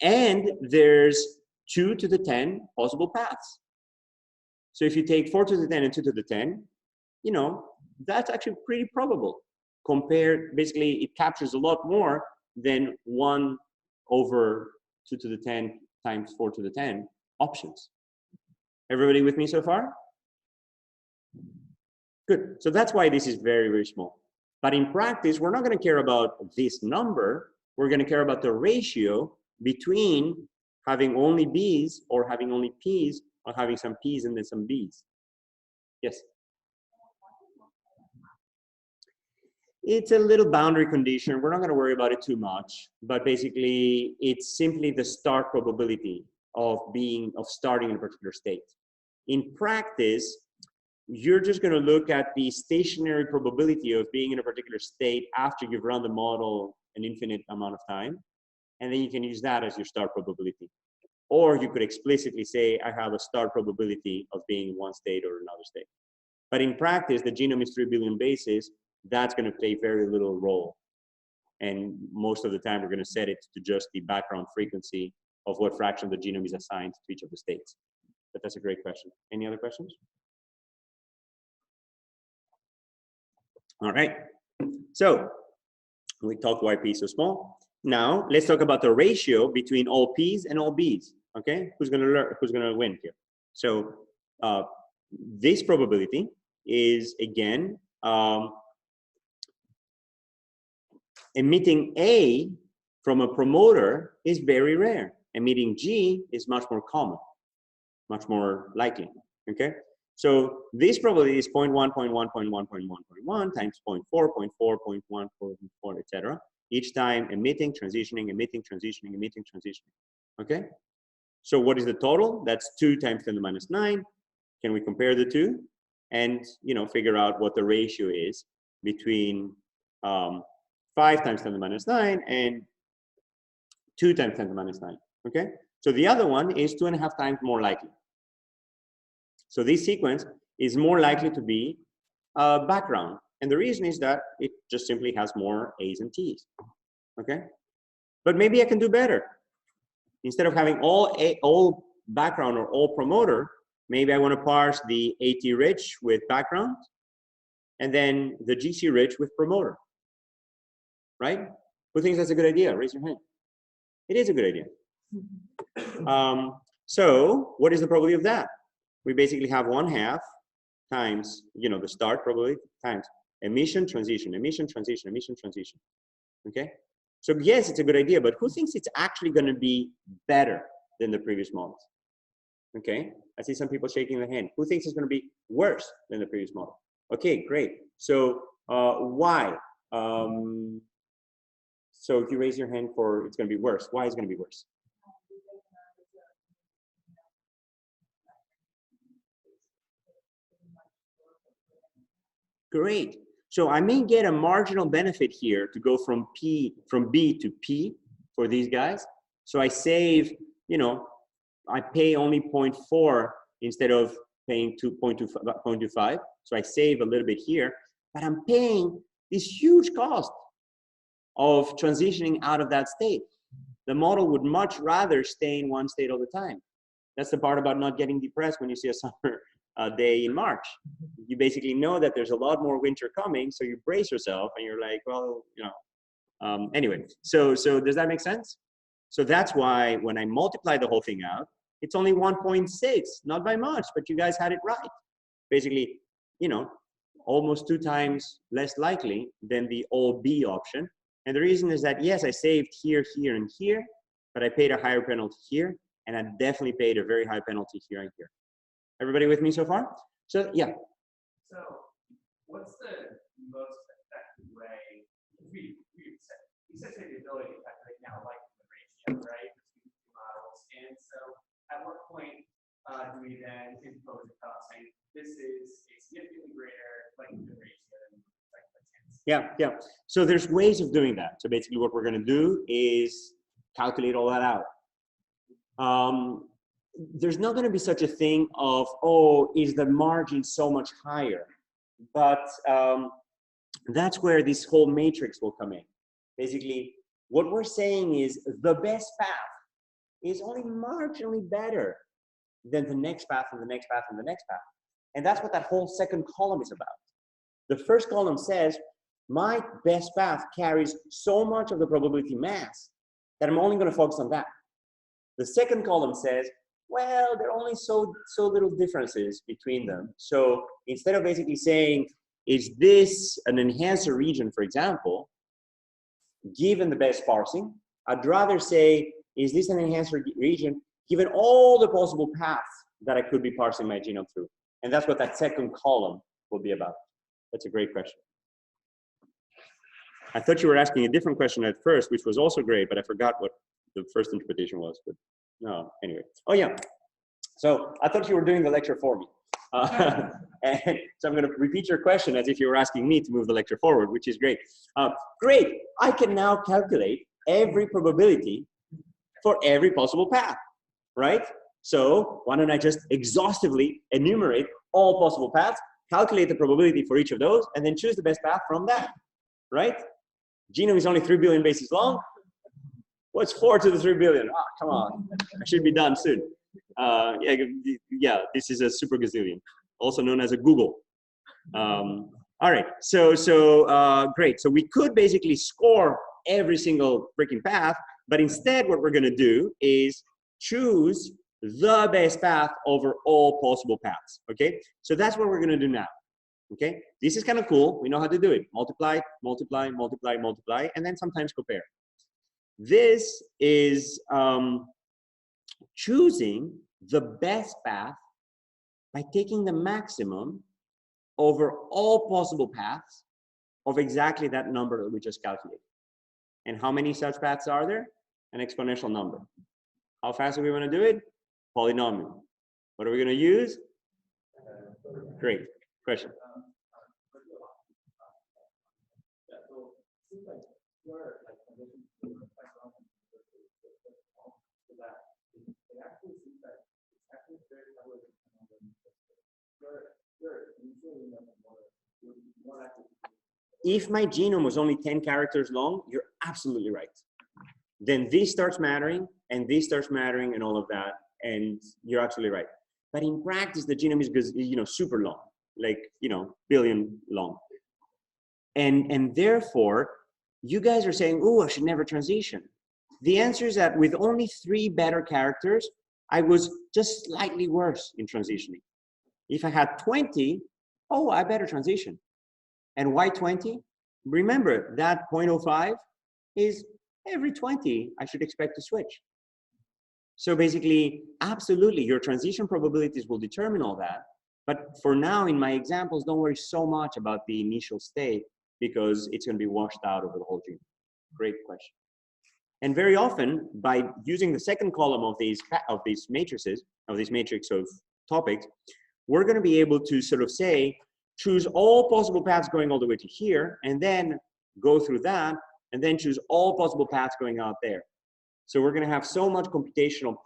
And there's 2 to the 10 possible paths. So if you take 4 to the 10 and 2 to the 10, that's actually pretty probable. Compared, basically, it captures a lot more than 1 over 2 to the 10 times 4 to the 10 options. Everybody with me so far? Good. So that's why this is very, very small. But in practice, we're not going to care about this number. We're going to care about the ratio between having only B's or having only P's or having some P's and then some B's. Yes? It's a little boundary condition. We're not going to worry about it too much, but basically it's simply the start probability of starting in a particular state. In practice, you're just going to look at the stationary probability of being in a particular state after you've run the model an infinite amount of time, and then you can use that as your start probability. Or you could explicitly say, I have a start probability of being in one state or another state. But in practice, the genome is 3 billion bases. That's going to play very little role. And most of the time, we're going to set it to just the background frequency of what fraction of the genome is assigned to each of the states. but that's a great question. Any other questions? All right. So we talked why P is so small. Now let's talk about the ratio between all P's and all B's. Okay, who's gonna win here? So this probability is again emitting A from a promoter is very rare. Emitting G is much more common, much more likely. Okay, so this probability is 0.1, 0.1, 0.1, 0.1, 0.1 times 0.4, 0.4, 0.1, 0.4, etc. Each time emitting, transitioning, emitting, transitioning, emitting, transitioning. Okay, so what is the total? That's 2 times 10 to the minus 9. Can we compare the two and figure out what the ratio is between 5 times 10 to the minus 9 and 2 times 10 to the minus 9? Okay, so the other one is 2.5 times more likely. So this sequence is more likely to be background. And the reason is that it just simply has more A's and T's. Okay, but maybe I can do better. Instead of having all background or all promoter, maybe I want to parse the AT rich with background and then the GC rich with promoter. Right? Who thinks that's a good idea? Raise your hand. It is a good idea. So what is the probability of that? We basically have 1/2 times, the start probability times emission, transition, emission, transition, emission, transition. Okay? So yes, it's a good idea, but who thinks it's actually going to be better than the previous models? Okay? I see some people shaking their hand. Who thinks it's going to be worse than the previous model? Okay, great. So why? So if you raise your hand for it's going to be worse, why is it going to be worse? Great. So I may get a marginal benefit here to go from B to P for these guys. So I save, I pay only 0.4 instead of paying 0.25. So I save a little bit here, but I'm paying this huge cost of transitioning out of that state. The model would much rather stay in one state all the time. That's the part about not getting depressed when you see a summer day in March. You basically know that there's a lot more winter coming, so you brace yourself and you're like, well, anyway. So does that make sense? So that's why when I multiply the whole thing out, it's only 1.6, not by much, but you guys had it right. Basically, almost 2 times less likely than the all B option. And the reason is that, yes, I saved here, here, and here, but I paid a higher penalty here, and I definitely paid a very high penalty here and here. Everybody with me so far? So, yeah. So, what's the most effective way? We said the ability to calculate now like the ratio, right, between the two models. And so, at what point do we then impose a cutoff saying this is a significantly greater likelihood ratio than the chance? Yeah. So there's ways of doing that. So basically, what we're going to do is calculate all that out. There's not going to be such a thing of, oh, is the margin so much higher? But that's where this whole matrix will come in. Basically, what we're saying is the best path is only marginally better than the next path and the next path and the next path. And that's what that whole second column is about. The first column says, my best path carries so much of the probability mass that I'm only going to focus on that. The second column says, well, there are only so little differences between them. So instead of basically saying, is this an enhancer region, for example, given the best parsing, I'd rather say, is this an enhancer region given all the possible paths that I could be parsing my genome through? And that's what that second column will be about. That's a great question. I thought you were asking a different question at first, which was also great, but I forgot what the first interpretation was. But no, anyway. Oh, yeah. So I thought you were doing the lecture for me. And so I'm going to repeat your question as if you were asking me to move the lecture forward, which is great. Great. I can now calculate every probability for every possible path, right? So why don't I just exhaustively enumerate all possible paths, calculate the probability for each of those, and then choose the best path from that, right? Genome is only 3 billion bases long. What's 4 to the 3 billion? Ah, come on. I should be done soon. Yeah, this is a super gazillion, also known as a Google. All right, so great. So we could basically score every single freaking path, but instead what we're gonna do is choose the best path over all possible paths, okay? So that's what we're gonna do now, okay? This is kind of cool. We know how to do it. Multiply, multiply, multiply, multiply, and then sometimes compare. This is choosing the best path by taking the maximum over all possible paths of exactly that number that we just calculated. And how many such paths are there? An exponential number. How fast do we want to do it? Polynomial. What are we going to use? Great question. If my genome was only 10 characters long, you're absolutely right. Then this starts mattering, and this starts mattering, and all of that, and you're absolutely right. But in practice, the genome is, super long, like, billion long. And therefore, you guys are saying, oh, I should never transition. The answer is that with only 3 better characters, I was just slightly worse in transitioning. If I had 20, oh, I better transition. And why 20? Remember that 0.05 is every 20 I should expect to switch. So basically, absolutely, your transition probabilities will determine all that. But for now, in my examples, don't worry so much about the initial state because it's going to be washed out over the whole genome. Great question. And very often, by using the second column of these matrices, of this matrix of topics, we're going to be able to sort of say, choose all possible paths going all the way to here, and then go through that, and then choose all possible paths going out there. So we're going to have so much computational,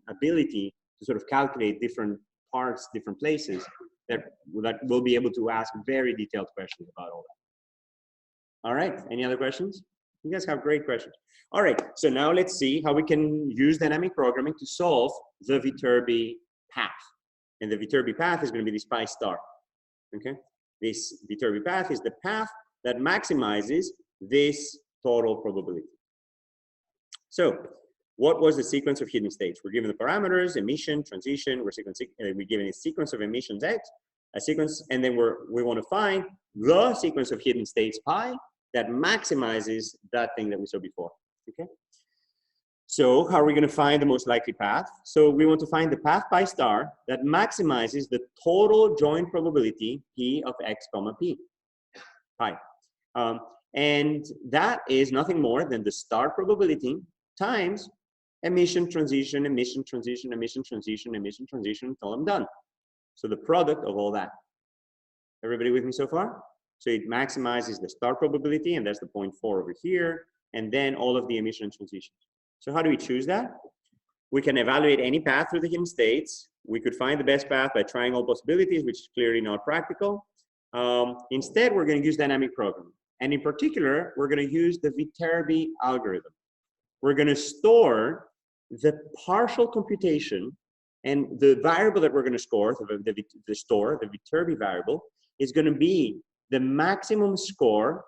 ability to sort of calculate different parts, different places, that we'll be able to ask very detailed questions about all that. All right, any other questions? You guys have great questions. All right, so now let's see how we can use dynamic programming to solve the Viterbi path. And the Viterbi path is going to be this pi star. Okay, this Viterbi path is the path that maximizes this total probability. So what was the sequence of hidden states? We're given the parameters, emission, transition, we're given a sequence of emissions x, a sequence, and then we want to find the sequence of hidden states pi that maximizes that thing that we saw before. Okay, so how are we going to find the most likely path? So we want to find the path pi star that maximizes the total joint probability p of x comma p, pi. And that is nothing more than the start probability times emission, transition, emission, transition, emission, transition, emission, transition, until I'm done. So the product of all that. Everybody with me so far? So it maximizes the start probability, and that's the 0.4 over here, and then all of the emission and transitions. So how do we choose that? We can evaluate any path through the hidden states. We could find the best path by trying all possibilities, which is clearly not practical. Instead, we're going to use dynamic programming. And in particular, we're going to use the Viterbi algorithm. We're going to store the partial computation, and the variable that we're going to score, the Viterbi variable, is going to be the maximum score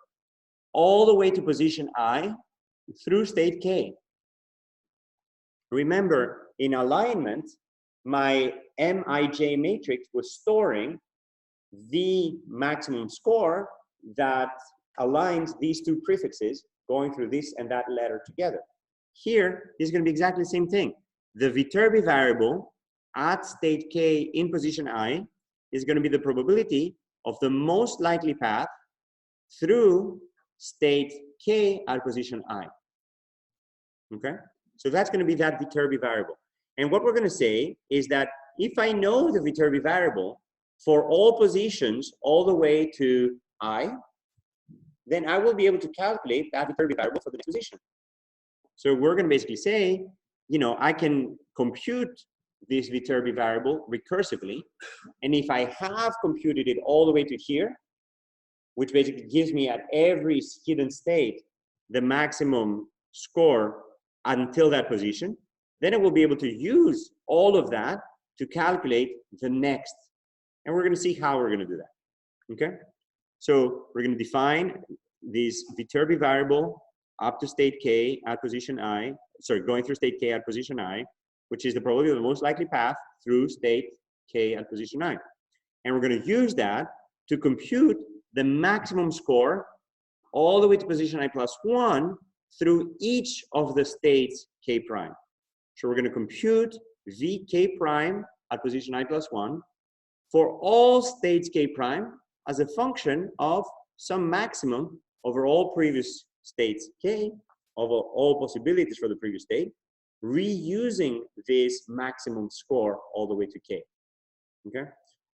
all the way to position I through state K. Remember, in alignment, my Mij matrix was storing the maximum score that aligns these two prefixes going through this and that letter together. Here is going to be exactly the same thing. The Viterbi variable at state K in position I is going to be the probability of the most likely path through state K at position I. Okay? So that's going to be that Viterbi variable. And what we're going to say is that if I know the Viterbi variable for all positions all the way to I, then I will be able to calculate that Viterbi variable for the next position. So we're going to basically say, I can compute this Viterbi variable recursively. And if I have computed it all the way to here, which basically gives me at every hidden state the maximum score until that position, Then I will be able to use all of that to calculate the next. And we're going to see how we're going to do that. Okay? So we're going to define this Viterbi variable up to state k at position I, sorry, going through state k at position I, which is the probability of the most likely path through state k at position I. And we're going to use that to compute the maximum score all the way to position I plus 1 through each of the states k prime. So we're going to compute vk prime at position I plus 1 for all states k prime as a function of some maximum over all previous states k, over all possibilities for the previous state, reusing this maximum score all the way to k. Okay?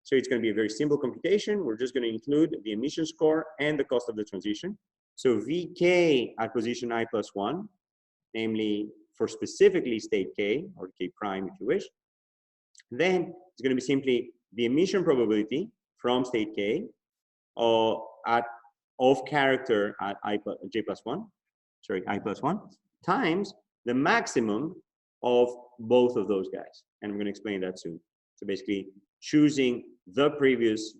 So it's going to be a very simple computation. We're just going to include the emission score and the cost of the transition. So vk at position I plus 1, namely for specifically state k, or k prime if you wish, then it's going to be simply the emission probability from state k of character at j plus 1, sorry, I plus 1, times the maximum of both of those guys. And I'm going to explain that soon. So basically choosing the previous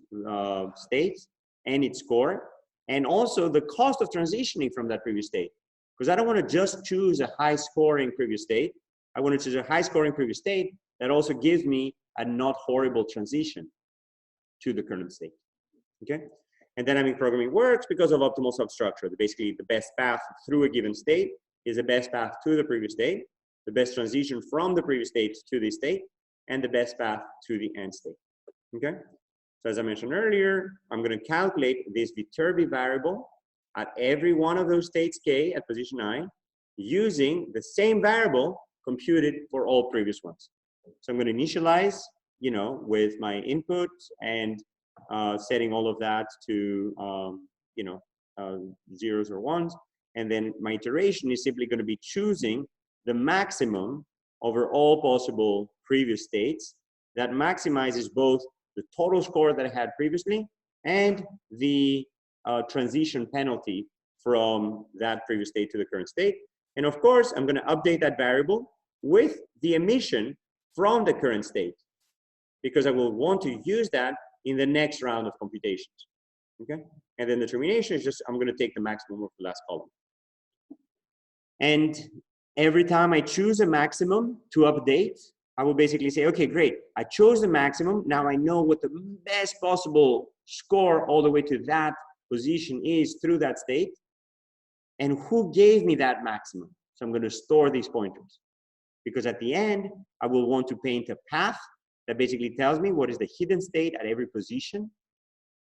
state and its score, and also the cost of transitioning from that previous state. Because I don't want to just choose a high scoring previous state. I want to choose a high scoring previous state that also gives me a not horrible transition to the current state. Okay? And dynamic programming works because of optimal substructure. Basically, the best path through a given state is the best path to the previous state, the best transition from the previous state to this state, and the best path to the end state. Okay? So as I mentioned earlier, I'm going to calculate this Viterbi variable at every one of those states k at position I using the same variable computed for all previous ones. So I'm going to initialize, you know, with my input and setting all of that to, you know, zeros or ones. And then my iteration is simply going to be choosing the maximum over all possible previous states that maximizes both the total score that I had previously and the transition penalty from that previous state to the current state. And of course, I'm going to update that variable with the emission from the current state, because I will want to use that in the next round of computations. Okay? And then the termination is just, I'm going to take the maximum of the last column. And every time I choose a maximum to update, I will basically say, okay, great. I chose the maximum. Now I know what the best possible score all the way to that position is through that state. And who gave me that maximum? So I'm going to store these pointers. Because at the end, I will want to paint a path that basically tells me what is the hidden state at every position,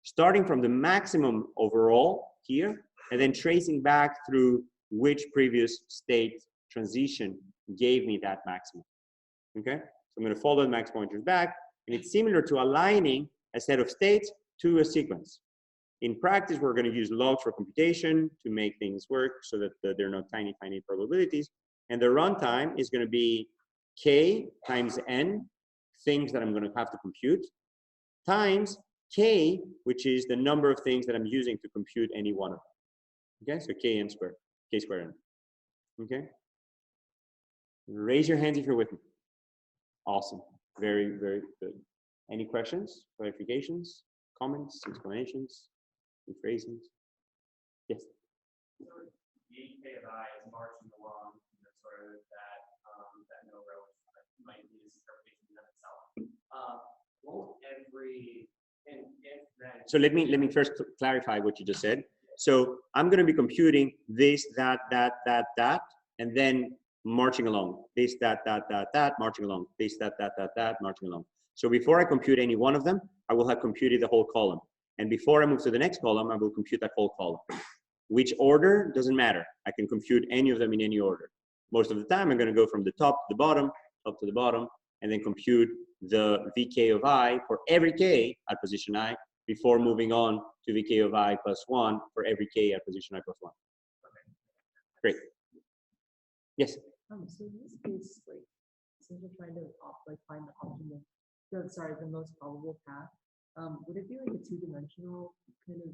starting from the maximum overall here, and then tracing back through which previous state transition gave me that maximum. Okay? So I'm going to follow the max pointers back, and it's similar to aligning a set of states to a sequence. In practice, we're going to use logs for computation to make things work so that they're not tiny, tiny probabilities. And the runtime is going to be k times n, things that I'm going to have to compute, times k, which is the number of things that I'm using to compute any one of them. Okay, so k n squared, k squared n. Okay? Raise your hands if you're with me. Awesome. Very, very good. Any questions, clarifications, comments, explanations, rephrasings? Yes? So the k of I is marching along, you know, sort of that no row might be this interpretation of itself. Won't every, and if then. So let me first clarify what you just said. So I'm going to be computing this, that, and then marching along. This, that, marching along. This, that, marching along. So before I compute any one of them, I will have computed the whole column. And before I move to the next column, I will compute that whole column. Which order doesn't matter. I can compute any of them in any order. Most of the time, I'm going to go from the top to the bottom, and then compute the vk of I for every k at position I before moving on to vk of I plus 1 for every k at position I plus 1. Great. Yes? So in this case, like, since we're trying to find the optimal, the most probable path, would it be like a two-dimensional kind of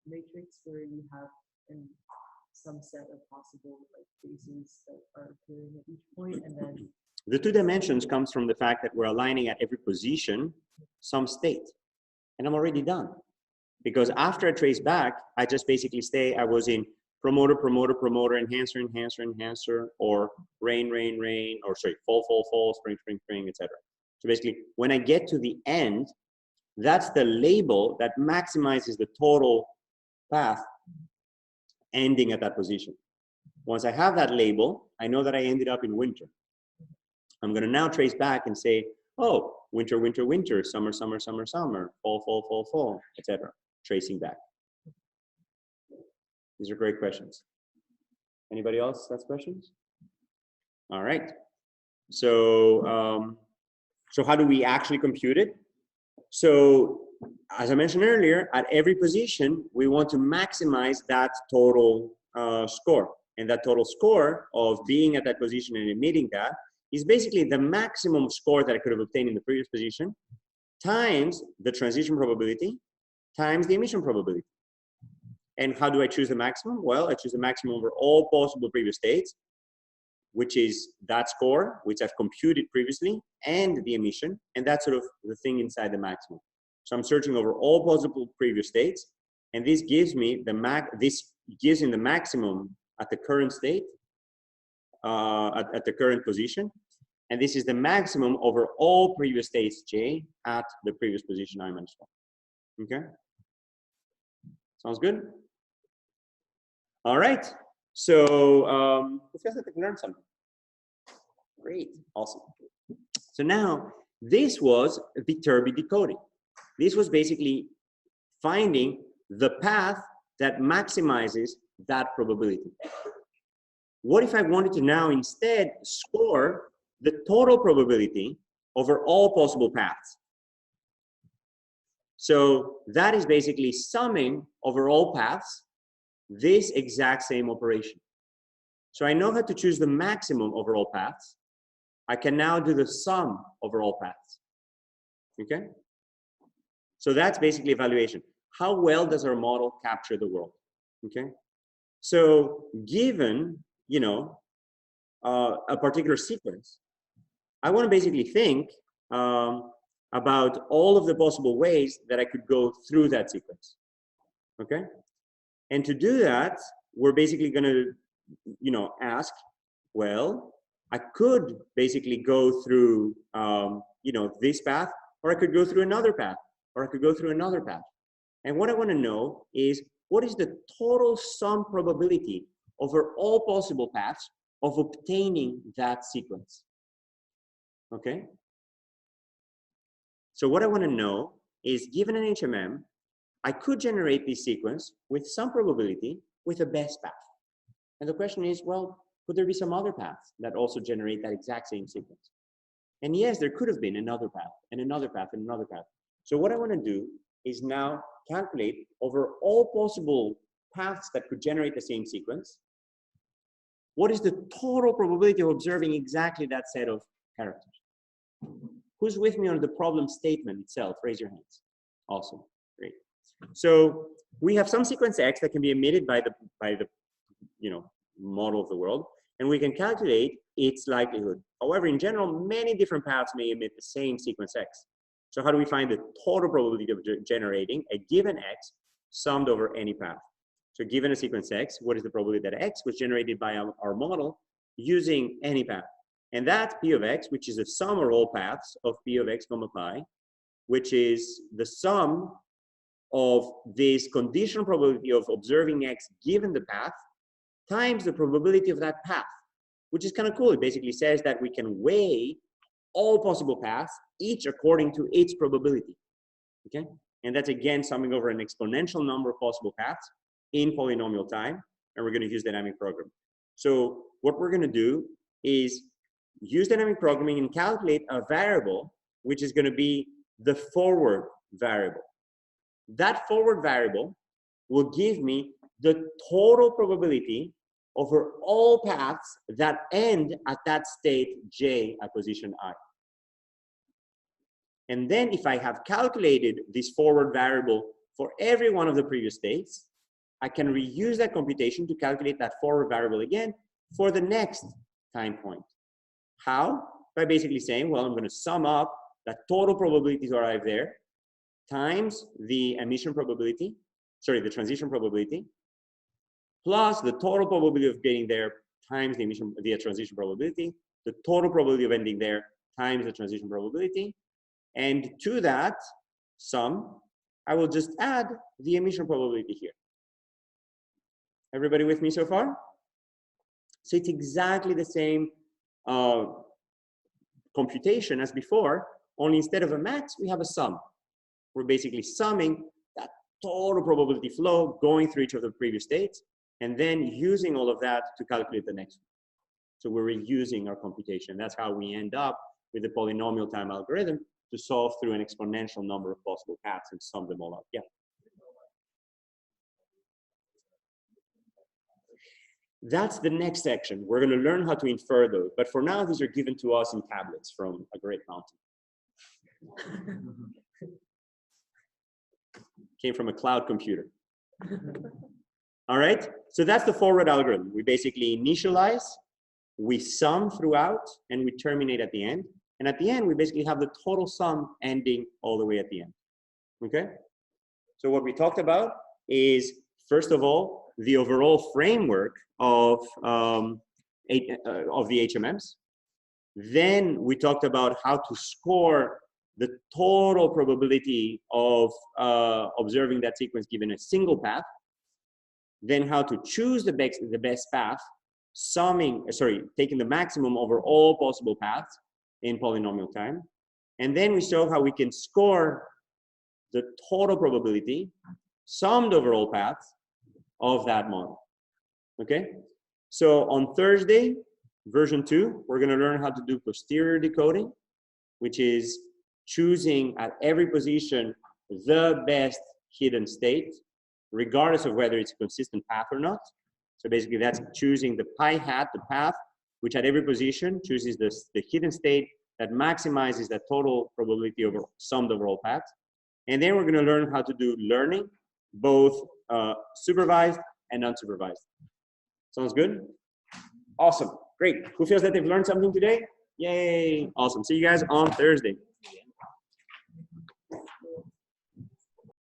matrix where you have some set of possible like faces that are appearing at each point, and then The 2 dimensions comes from the fact that we're aligning at every position some state. And I'm already done. Because after I trace back, I just basically stay, I was in promoter, promoter, promoter, enhancer, enhancer, enhancer, or rain, rain, rain, or sorry, fall, fall, fall, spring, spring, spring, etc. So basically, when I get to the end, that's the label that maximizes the total path ending at that position. Once I have that label, I know that I ended up in winter. I'm going to now trace back and say, oh, winter, winter, winter, summer, summer, summer, summer, fall, fall, fall, fall, etc. Tracing back. These are great questions. Anybody else has questions? All right. So, so how do we actually compute it? So, as I mentioned earlier, at every position, we want to maximize that total score. And that total score of being at that position and emitting that is basically the maximum score that I could have obtained in the previous position times the transition probability times the emission probability. And how do I choose the maximum? Well, I choose the maximum over all possible previous states, which is that score, which I've computed previously, and the emission, and that's sort of the thing inside the maximum. So I'm searching over all possible previous states, and this gives me the the maximum at the current state, at the current position, and this is the maximum over all previous states j at the previous position I minus 1. Okay, sounds good. All right, so this guys have to learn something. Great, awesome. So now this was Viterbi decoding. This was basically finding the path that maximizes that probability. What if I wanted to now instead score the total probability over all possible paths? So that is basically summing over all paths this exact same operation. So I know how to choose the maximum over all paths. I can now do the sum over all paths. Okay? So that's basically evaluation. How well does our model capture the world? Okay? So given, you know, a particular sequence, I want to basically think about all of the possible ways that I could go through that sequence. Okay? And to do that, we're basically going to, you know, ask, well, I could basically go through, you know, this path, or I could go through another path, or I could go through another path. And what I want to know is, what is the total sum probability over all possible paths of obtaining that sequence? Okay? So what I want to know is, given an HMM, I could generate this sequence with some probability with a best path. And the question is, well, could there be some other paths that also generate that exact same sequence? And yes, there could have been another path, and another path, and another path. So what I want to do is now calculate over all possible paths that could generate the same sequence, what is the total probability of observing exactly that set of characters? Who's with me on the problem statement itself? Raise your hands. Awesome, great. So we have some sequence X that can be emitted by the you know, model of the world, and we can calculate its likelihood. However, in general, many different paths may emit the same sequence X. So how do we find the total probability of generating a given X summed over any path? So given a sequence X, what is the probability that X was generated by our model using any path? And that's P of X, which is the sum of all paths of P of X comma pi, which is the sum of this conditional probability of observing X given the path times the probability of that path, which is kind of cool. It basically says that we can weigh all possible paths, each according to its probability, okay? And that's again summing over an exponential number of possible paths in polynomial time, and we're gonna use dynamic programming. So what we're gonna do is use dynamic programming and calculate a variable, which is gonna be the forward variable. That forward variable will give me the total probability over all paths that end at that state j at position I. And then if I have calculated this forward variable for every one of the previous states, I can reuse that computation to calculate that forward variable again for the next time point. How? by basically saying, well, I'm going to sum up the total probability to arrive there times the emission probability, sorry, the transition probability, plus the total probability of getting there times the transition probability, the total probability of ending there times the transition probability, and to that sum, I will just add the emission probability here. Everybody with me so far? So it's exactly the same computation as before, only instead of a max, we have a sum. We're basically summing that total probability flow going through each of the previous states, and then using all of that to calculate the next one. So we're reusing our computation. That's how we end up with the polynomial time algorithm to solve through an exponential number of possible paths and sum them all up. Yeah. That's the next section. We're going to learn how to infer those. But for now, these are given to us in tablets from a great mountain. Came from a cloud computer. All right. So that's the forward algorithm. We basically initialize, we sum throughout, and we terminate at the end. And at the end, we basically have the total sum ending all the way at the end. Okay. So what we talked about is, first of all, the overall framework of the HMMs. Then we talked about how to score the total probability of observing that sequence given a single path. Then how to choose the best path, taking the maximum over all possible paths in polynomial time. And then we show how we can score the total probability summed over all paths of that model. Okay, so on Thursday, version 2, we're going to learn how to do posterior decoding, which is choosing at every position the best hidden state, regardless of whether it's a consistent path or not. So basically, that's choosing the pi hat, the path, which at every position chooses the hidden state that maximizes the total probability over summed over all paths. And then we're going to learn how to do learning, both supervised and unsupervised. Sounds good? Awesome. Great. Who feels that they've learned something today? Yay. Awesome. See you guys on Thursday.